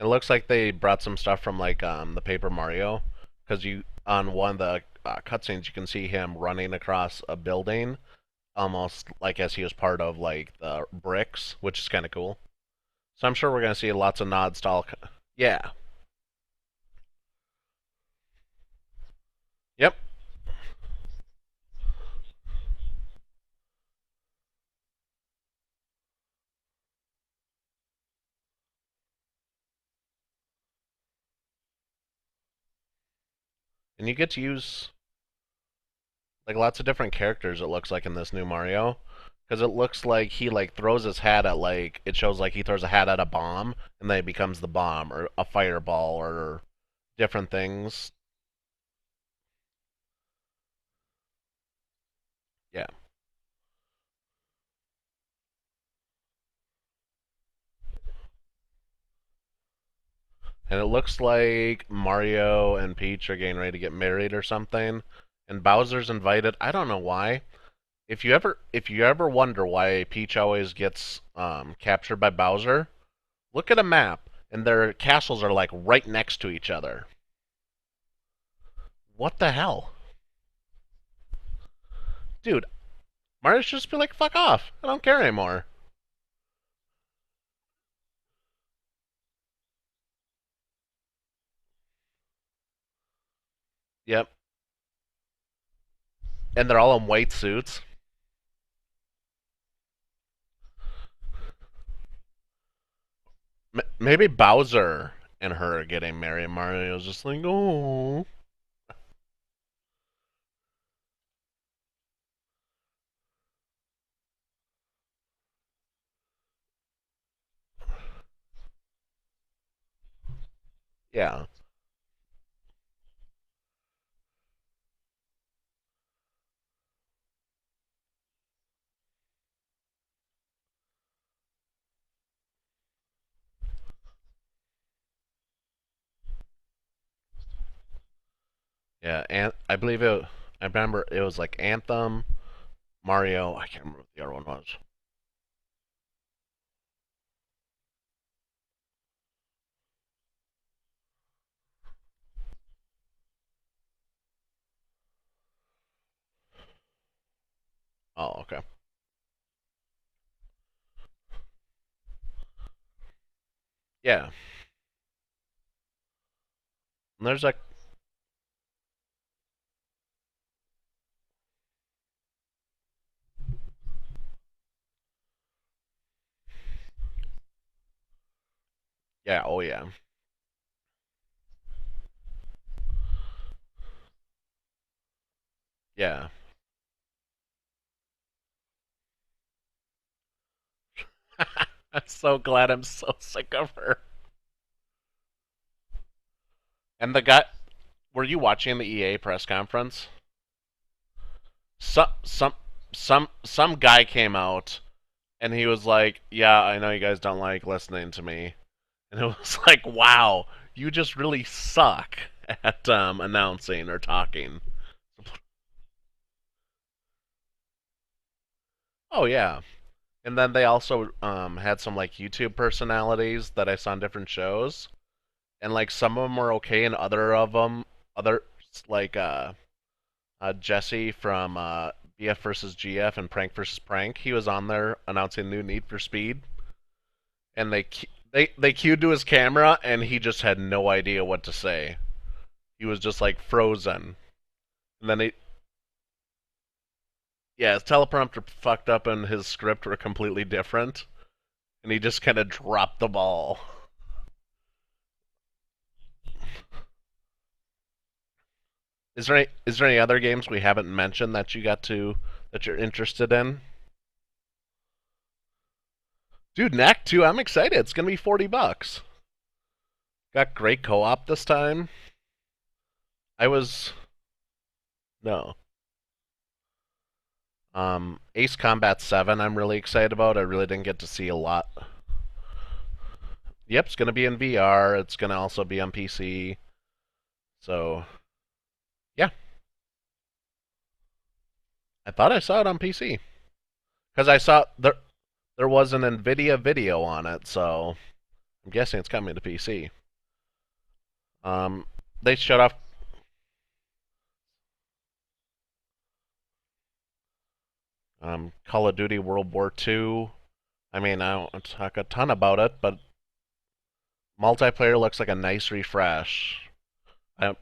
It looks like they brought some stuff from like the Paper Mario, because you on one of the cutscenes you can see him running across a building, almost like as he was part of like the bricks, which is kind of cool. So I'm sure we're gonna see lots of nods to all. Yeah. Yep. And you get to use like lots of different characters. It looks like in this new Mario, because it looks like he like throws his hat at like it shows like he throws a hat at a bomb and then it becomes the bomb or a fireball or different things. Yeah. And it looks like Mario and Peach are getting ready to get married or something. And Bowser's invited. I don't know why. If you ever wonder why Peach always gets captured by Bowser, look at a map and their castles are like right next to each other. What the hell? Dude, Mario should just be like, fuck off. I don't care anymore. Yep. And they're all in white suits. Maybe Bowser and her are getting married. Mario's just like, oh. Yeah. Yeah, and I believe it. I remember it was like Anthem, Mario. I can't remember what the other one was. Oh, okay. Yeah, and there's like, yeah, oh yeah, yeah. I'm so glad. I'm so sick of her. And the guy, were you watching the EA press conference? Some some some guy came out and he was like, "Yeah, I know you guys don't like listening to me," and it was like, "Wow, you just really suck at announcing or talking." Oh yeah, and then they also had some like YouTube personalities that I saw on different shows, and like some of them were okay, and other like Jesse from BF versus GF and Prank versus Prank, he was on there announcing new Need for Speed, and they cued to his camera, and he just had no idea what to say. He was just like frozen, and then he yeah, his teleprompter fucked up, and his script were completely different. and he just kind of dropped the ball. Is there any other games we haven't mentioned that you got to that you're interested in? Dude, Knack 2, I'm excited. It's gonna be $40. Got great co-op this time. I was no. Ace Combat 7 I'm really excited about. I really didn't get to see a lot. Yep, it's gonna be in VR. It's gonna also be on PC. So yeah. I thought I saw it on PC. Because I saw there was an NVIDIA video on it, so I'm guessing it's coming to PC. Um, they showed off Call of Duty World War II. I mean, I don't talk a ton about it, but multiplayer looks like a nice refresh. I,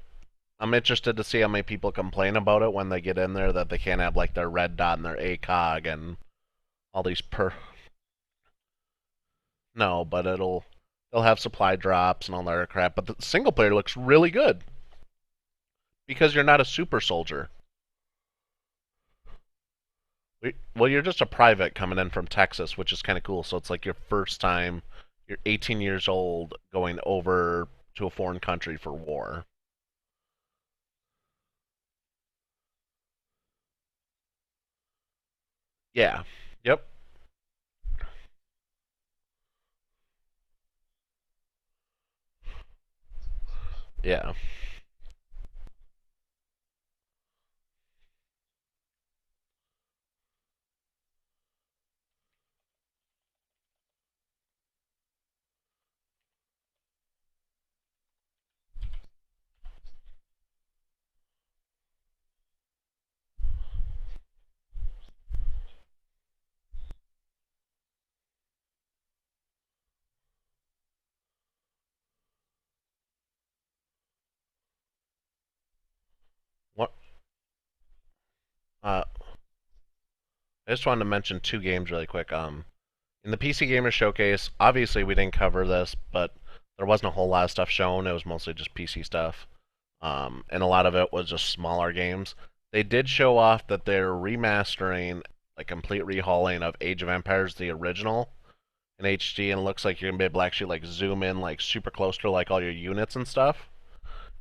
I'm interested to see how many people complain about it when they get in there that they can't have like their red dot and their ACOG and all these No, but they'll have supply drops and all that crap. But the single player looks really good because you're not a super soldier. Well, you're just a private coming in from Texas, which is kind of cool. So it's like your first time. You're 18 years old going over to a foreign country for war. Yeah. Yep. Yeah. What? Uh, I just wanted to mention two games really quick. In the PC Gamer Showcase, obviously we didn't cover this, but there wasn't a whole lot of stuff shown. It was mostly just PC stuff. And a lot of it was just smaller games. They did show off that they're remastering a complete rehauling of Age of Empires, the original, in HD, and it looks like you're gonna be able to actually like zoom in like super close to like all your units and stuff.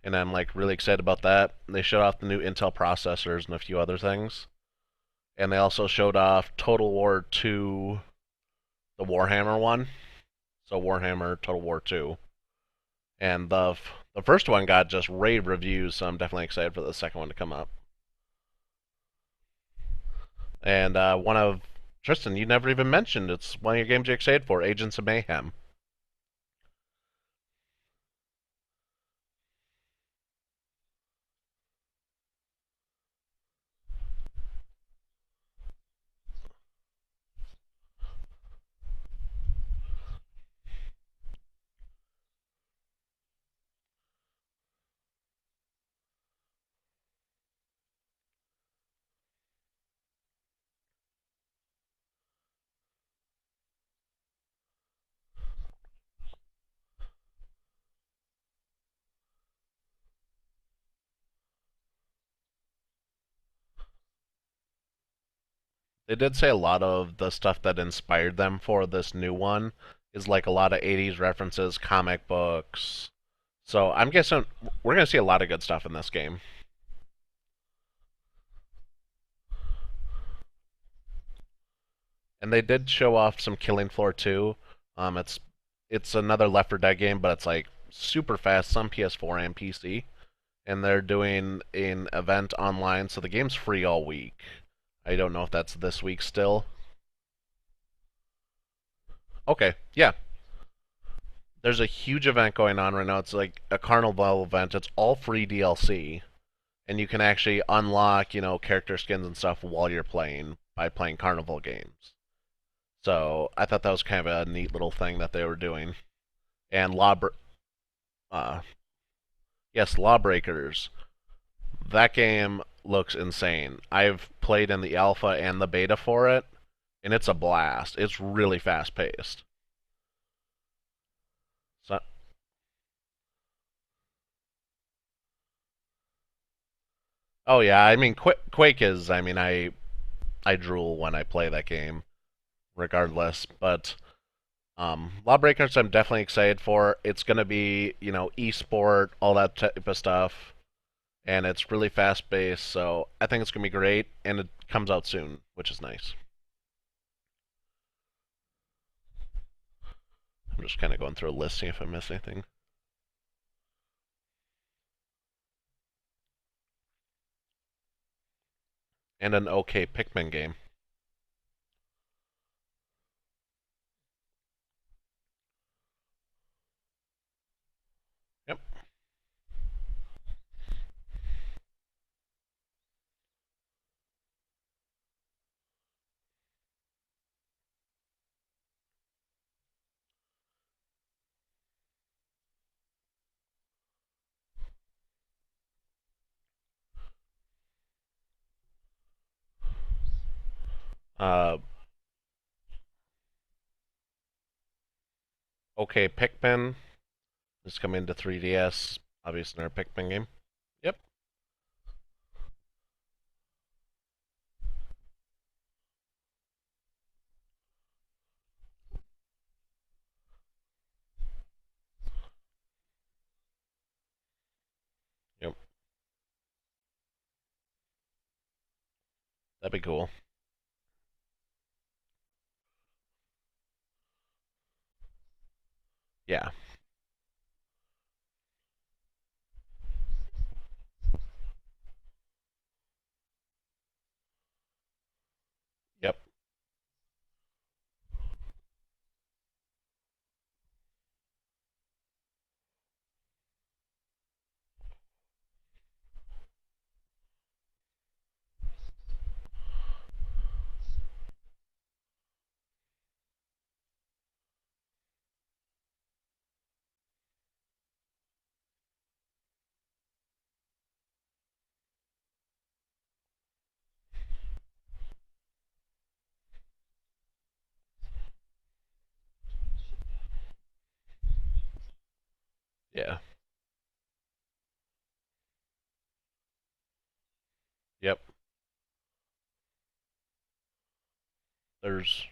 And I'm like really excited about that. They showed off the new Intel processors and a few other things. And they also showed off Total War 2, the Warhammer one. So Warhammer Total War 2. And the first one got just rave reviews, so I'm definitely excited for the second one to come up. And one of Tristan, you never even mentioned it's one of your games you're excited for, Agents of Mayhem. They did say a lot of the stuff that inspired them for this new one is like a lot of 80s references, comic books. So I'm guessing we're going to see a lot of good stuff in this game. And they did show off some Killing Floor 2. It's another Left 4 Dead game, but it's like super fast on PS4 and PC. And they're doing an event online, so the game's free all week. I don't know if that's this week still. Okay, yeah. There's a huge event going on right now. It's like a carnival event. It's all free DLC, and you can actually unlock, character skins and stuff while you're playing by playing carnival games. So I thought that was kind of a neat little thing that they were doing. And uh, yes, Lawbreakers. That game looks insane. I've played in the alpha and the beta for it, and it's a blast. It's really fast paced. Oh yeah, I mean Quake is. I mean I drool when I play that game, regardless. But Lawbreakers, I'm definitely excited for. It's gonna be esport, all that type of stuff, and it's really fast paced. So I think it's gonna be great, and it comes out soon, which is nice. I'm just kind of going through a list, seeing if I miss anything. And an okay Pikmin game. Yep. Uh, okay Pikmin is coming to 3DS. Obviously, another Pikmin game. Yep. Yep. That'd be cool. Yeah. Yep. Yeah. Yep. There's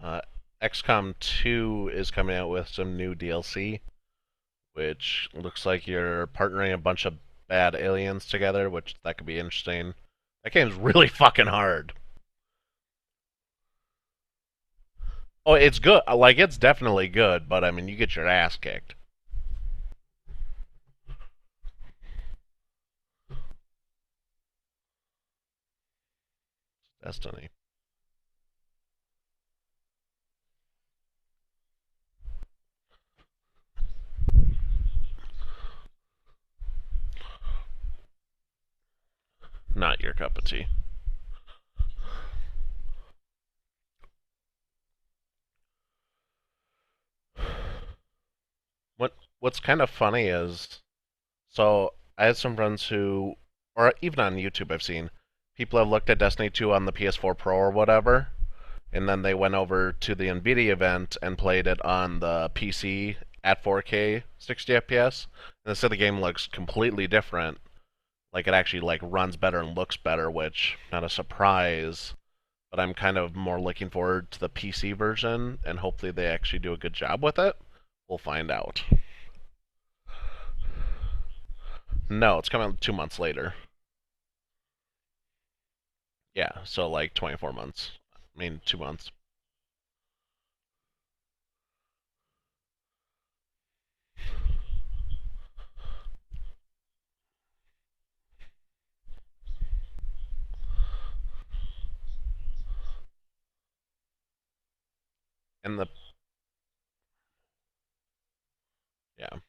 uh, XCOM 2 is coming out with some new DLC, which looks like you're partnering a bunch of bad aliens together, which that could be interesting. That game's really fucking hard. Oh, it's good. Like it's definitely good, but I mean, you get your ass kicked. Destiny. Not your cup of tea. What's kind of funny is, so I had some friends who, or even on YouTube, I've seen people have looked at Destiny 2 on the PS4 Pro or whatever, and then they went over to the Nvidia event and played it on the PC at 4K 60 FPS, and they said the game looks completely different. Like it actually like runs better and looks better, which not a surprise. But I'm kind of more looking forward to the PC version, and hopefully they actually do a good job with it. We'll find out. No, it's coming out 2 months later. Yeah, so like 24 months. I mean, 2 months. And the yeah,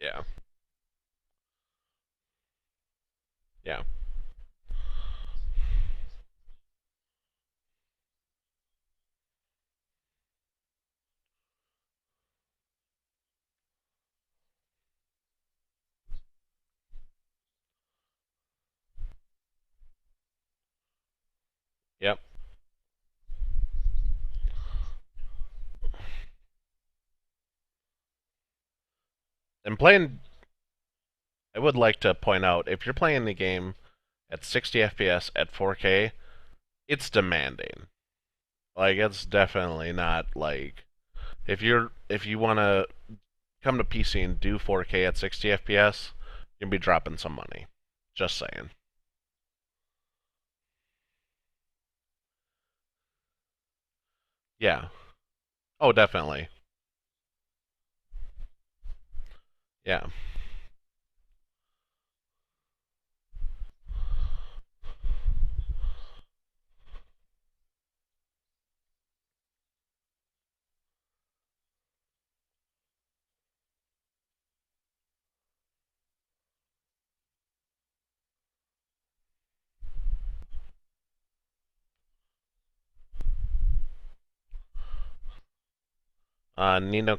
Yeah. Yeah. Yep. And playing, I would like to point out if you're playing the game at 60 FPS at 4K, it's demanding. Like it's definitely not like if you want to come to PC and do 4K at 60 FPS, you'll be dropping some money. Just saying. Yeah. Oh, definitely. Yeah. Nino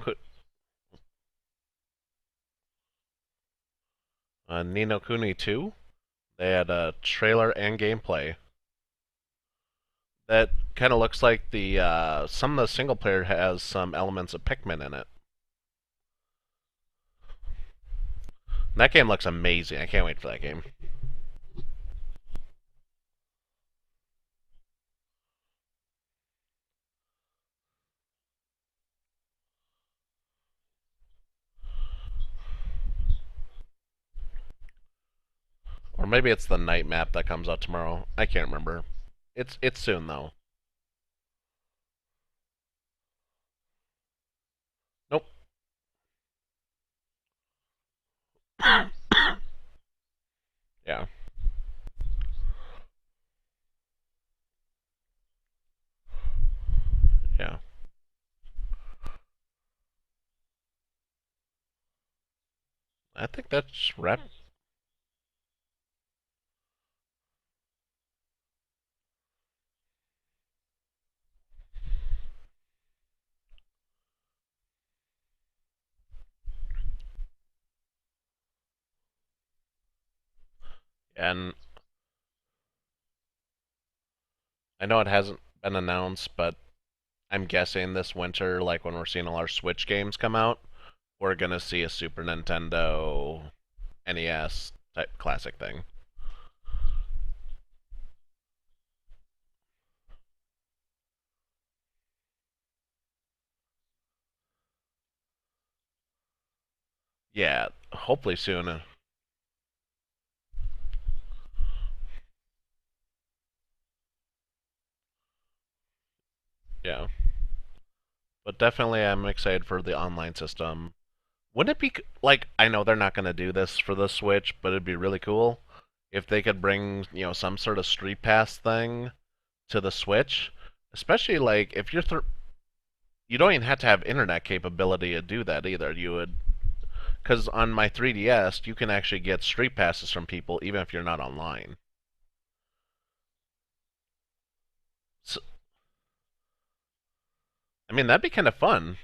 Kuni 2. They had a trailer and gameplay that kind of looks like the some of the single player has some elements of Pikmin in it. That game looks amazing. I can't wait for that game. Or maybe it's the night map that comes out tomorrow. I can't remember. It's soon though. Nope. Yeah. Yeah. I think that's rep. And I know it hasn't been announced, but I'm guessing this winter, like when we're seeing all our Switch games come out, we're gonna see a Super Nintendo NES type classic thing. Yeah, hopefully soon. Yeah, but definitely I'm excited for the online system. Wouldn't it be like I know they're not going to do this for the Switch, but it'd be really cool if they could bring, some sort of Street Pass thing to the Switch, especially like if you don't even have to have internet capability to do that either. You would cuz on my 3DS, you can actually get Street Passes from people even if you're not online. So, I mean, that'd be kind of fun.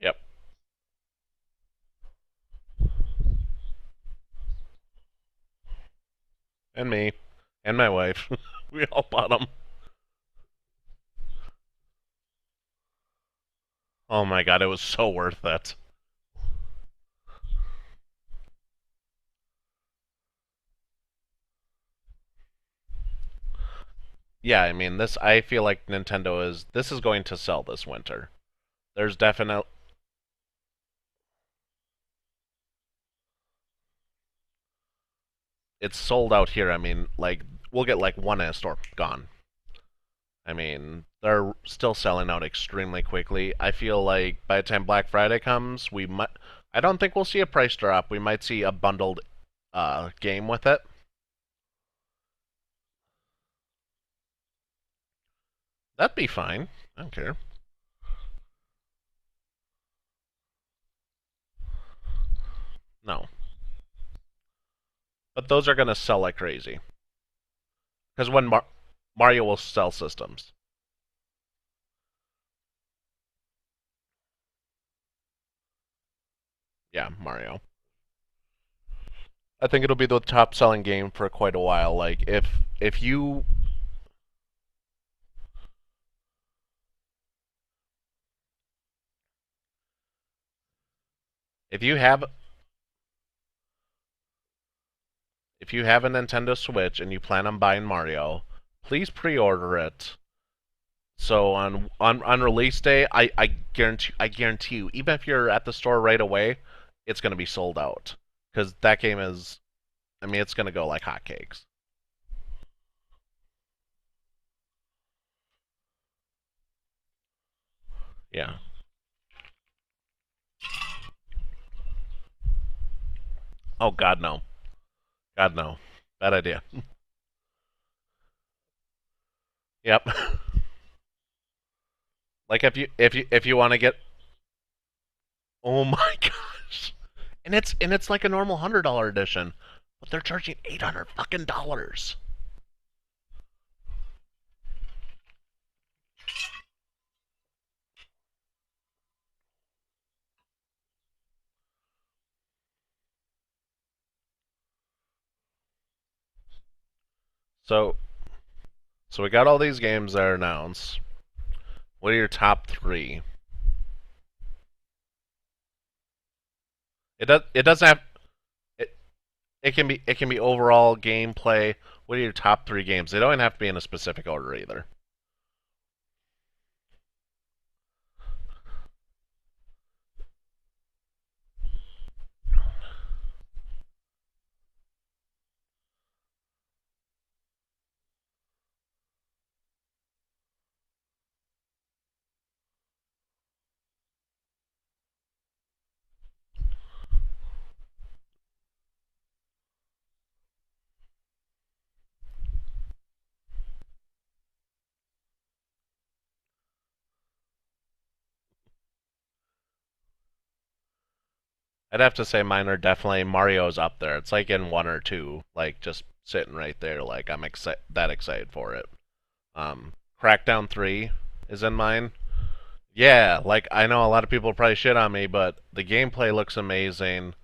Yep. And me and my wife. We all bought them. Oh my god, it was so worth it. Yeah, I mean, I feel like this is going to sell this winter. There's definite it's sold out here. I mean, like we'll get like one in a store, gone. I mean, they're still selling out extremely quickly. I feel like by the time Black Friday comes, we might. I don't think we'll see a price drop. We might see a bundled game with it. That'd be fine. I don't care. No, but those are gonna sell like crazy. Because when Mario will sell systems. Yeah, Mario. I think it'll be the top selling game for quite a while. Like if you if you have if you have a Nintendo Switch and you plan on buying Mario, please pre-order it. So on release day, I guarantee you, even if you're at the store right away, it's gonna be sold out because that game is. I mean, it's gonna go like hotcakes. Yeah. Oh God, no. God, no. Bad idea. Yep. Like if you want to get. Oh my gosh. And it's like a normal $100 edition, but they're charging 800 fucking dollars. So so we got all these games that are announced. What are your top three? It doesn't have it. It can be overall gameplay. What are your top three games? They don't even have to be in a specific order either. I'd have to say mine are definitely Mario's up there. It's like in one or two, like just sitting right there. Like I'm excited for it. Crackdown 3 is in mine. Yeah, like I know a lot of people probably shit on me, but the gameplay looks amazing.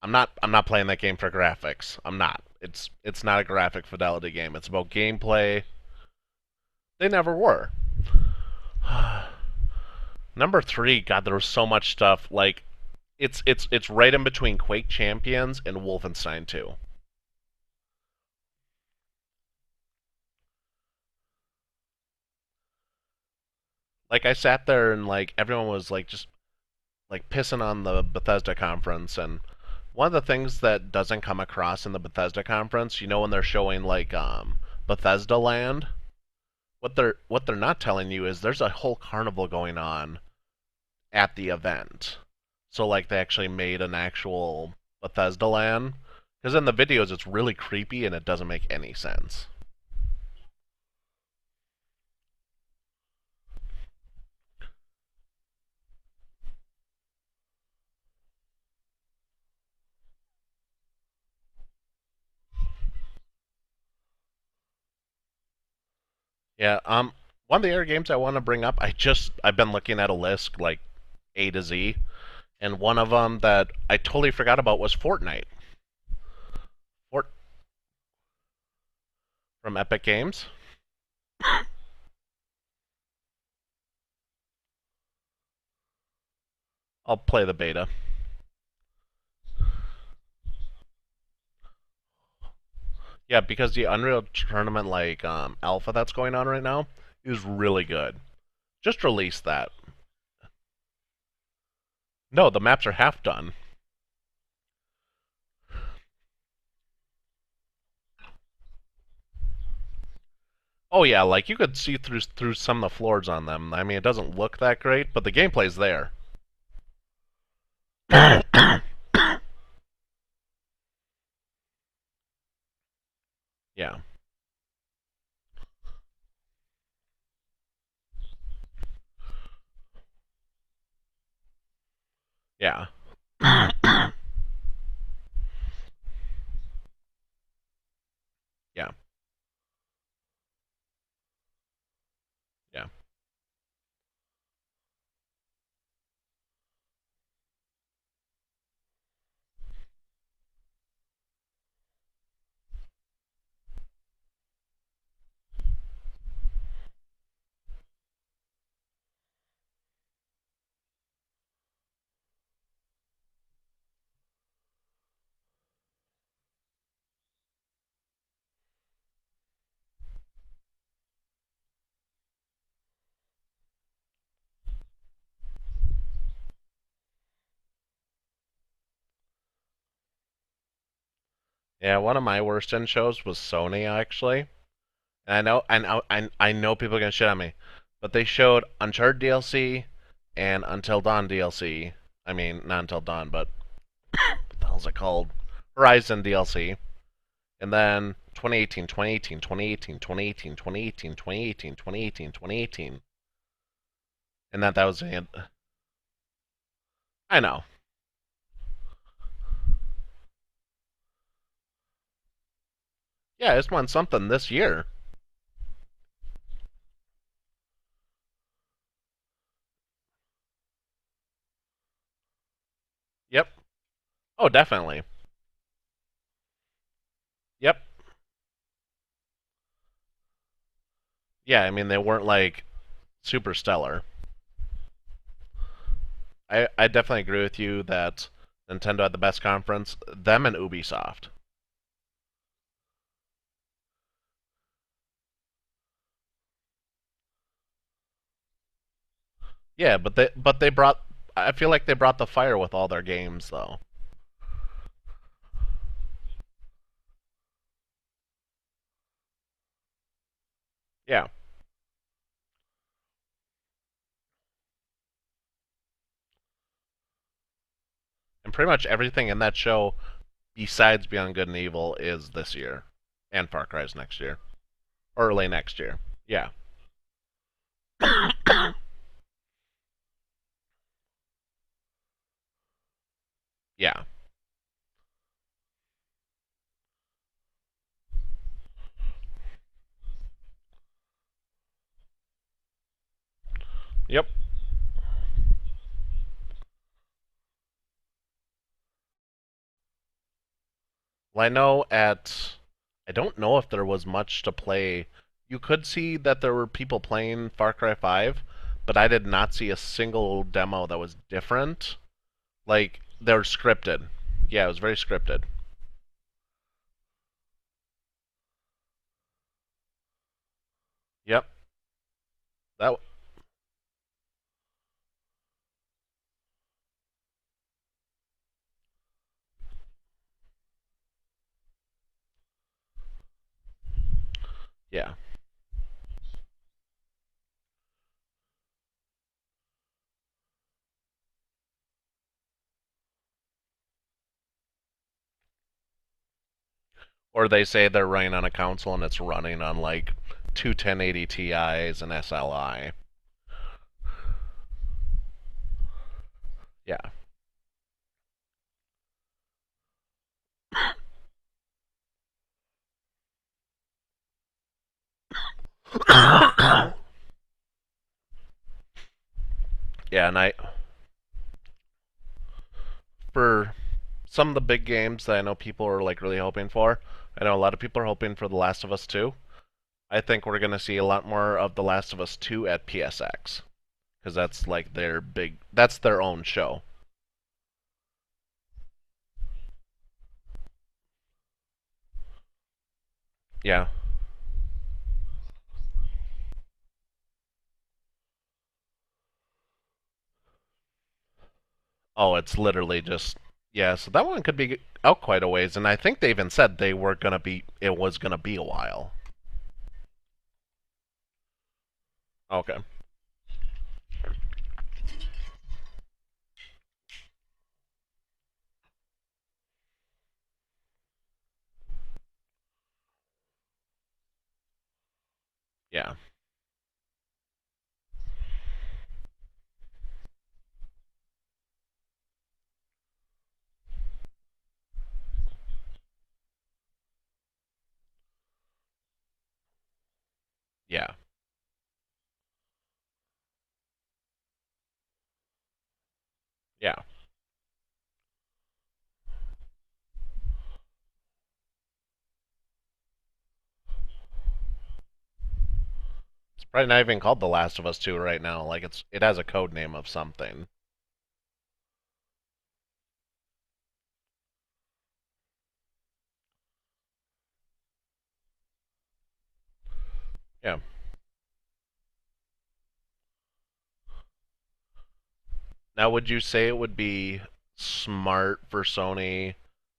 I'm not playing that game for graphics. I'm not. It's not a graphic fidelity game. It's about gameplay. They never were. Number 3, God, there was so much stuff. Like it's right in between Quake Champions and Wolfenstein 2. Like I sat there and like everyone was like just like pissing on the Bethesda conference, and one of the things that doesn't come across in the Bethesda conference, when they're showing like Bethesda Land, what they're not telling you is there's a whole carnival going on at the event. So like they actually made an actual Bethesda Land, because in the videos it's really creepy and it doesn't make any sense. Yeah, one of the other games I want to bring up, I've been looking at a list like A to Z, and one of them that I totally forgot about was Fortnite. Fort from Epic Games. I'll play the beta. Yeah, because the Unreal Tournament like alpha that's going on right now is really good. Just release that. No, the maps are half done. Oh yeah, like you could see through some of the floors on them. I mean, it doesn't look that great, but the gameplay's there. Yeah, yeah, yeah, yeah. Yeah, one of my worst in shows was Sony actually. And I know people are gonna shit on me, but they showed Uncharted DLC and Until Dawn DLC. I mean, not Until Dawn, but what the hell's it called? Horizon DLC. And then 2018, 2018, 2018, 2018, 2018, 2018, 2018, 2018. And that was it. I know. Yeah, it's won something this year. Yep. Oh, definitely. Yep. Yeah, I mean they weren't like super stellar. I definitely agree with you that Nintendo had the best conference. Them and Ubisoft. Yeah, but they brought. I feel like they brought the fire with all their games though. Yeah, and pretty much everything in that show besides Beyond Good and Evil is this year, and Far Cry's next year, early next year. Yeah, yeah, yep. Well, I know at. I don't know if there was much to play. You could see that there were people playing Far Cry 5, but I did not see a single demo that was different. Like, they were scripted. Yeah, it was very scripted. Yep. That. Yeah. Or they say they're running on a console and it's running on like two 1080 Ti's and SLI. Yeah. Yeah, and I for some of the big games that I know people are like really hoping for. I know a lot of people are hoping for The Last of Us 2. I think we're going to see a lot more of The Last of Us 2 at PSX because that's like their big that's their own show. Yeah. Oh, it's literally just yeah, so that one could be out quite a ways and I think they even said they were going to be it was going to be a while. Okay. Yeah. Yeah. Yeah. It's probably not even called The Last of Us 2 right now. Like it has a code name of something. Yeah. Now, would you say it would be smart for Sony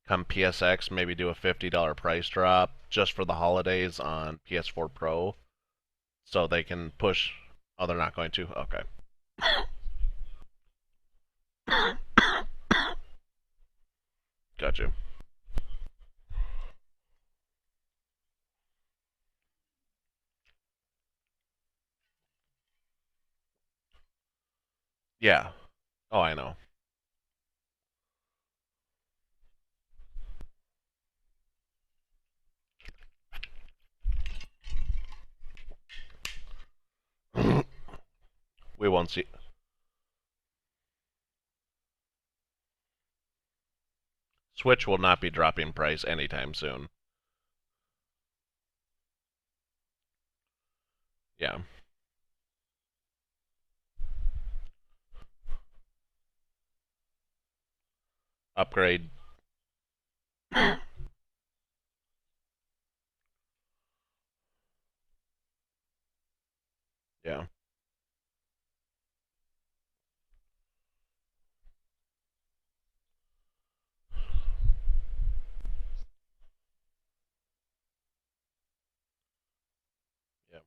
come PSX maybe do a $50 price drop just for the holidays on PS4 Pro so they can push? Oh, they're not going to. Okay. Got you. Yeah. Oh, I know. We won't see. Switch will not be dropping price anytime soon. Yeah. Upgrade. Yeah. Yeah.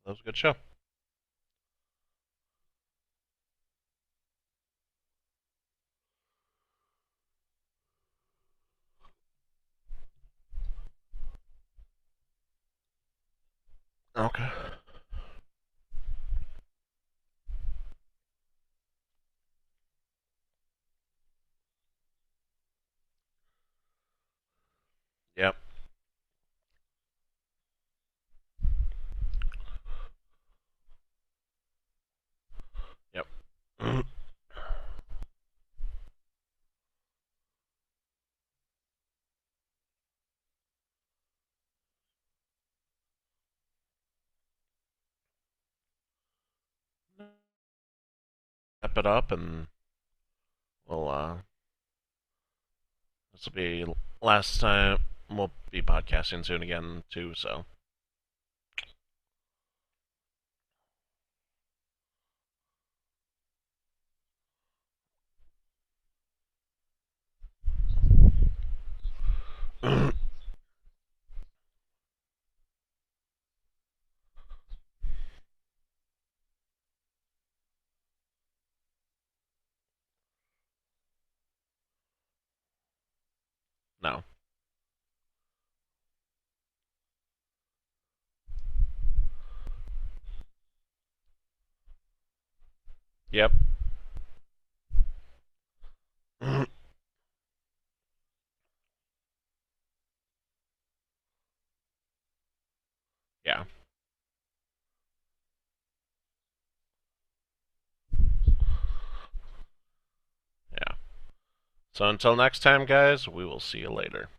That was a good show. Okay. Yep. Yep. Wrap it up, and we'll this will be last time. We'll be podcasting soon again too. So no. Yep. Yeah. Yeah. So until next time, guys, we will see you later.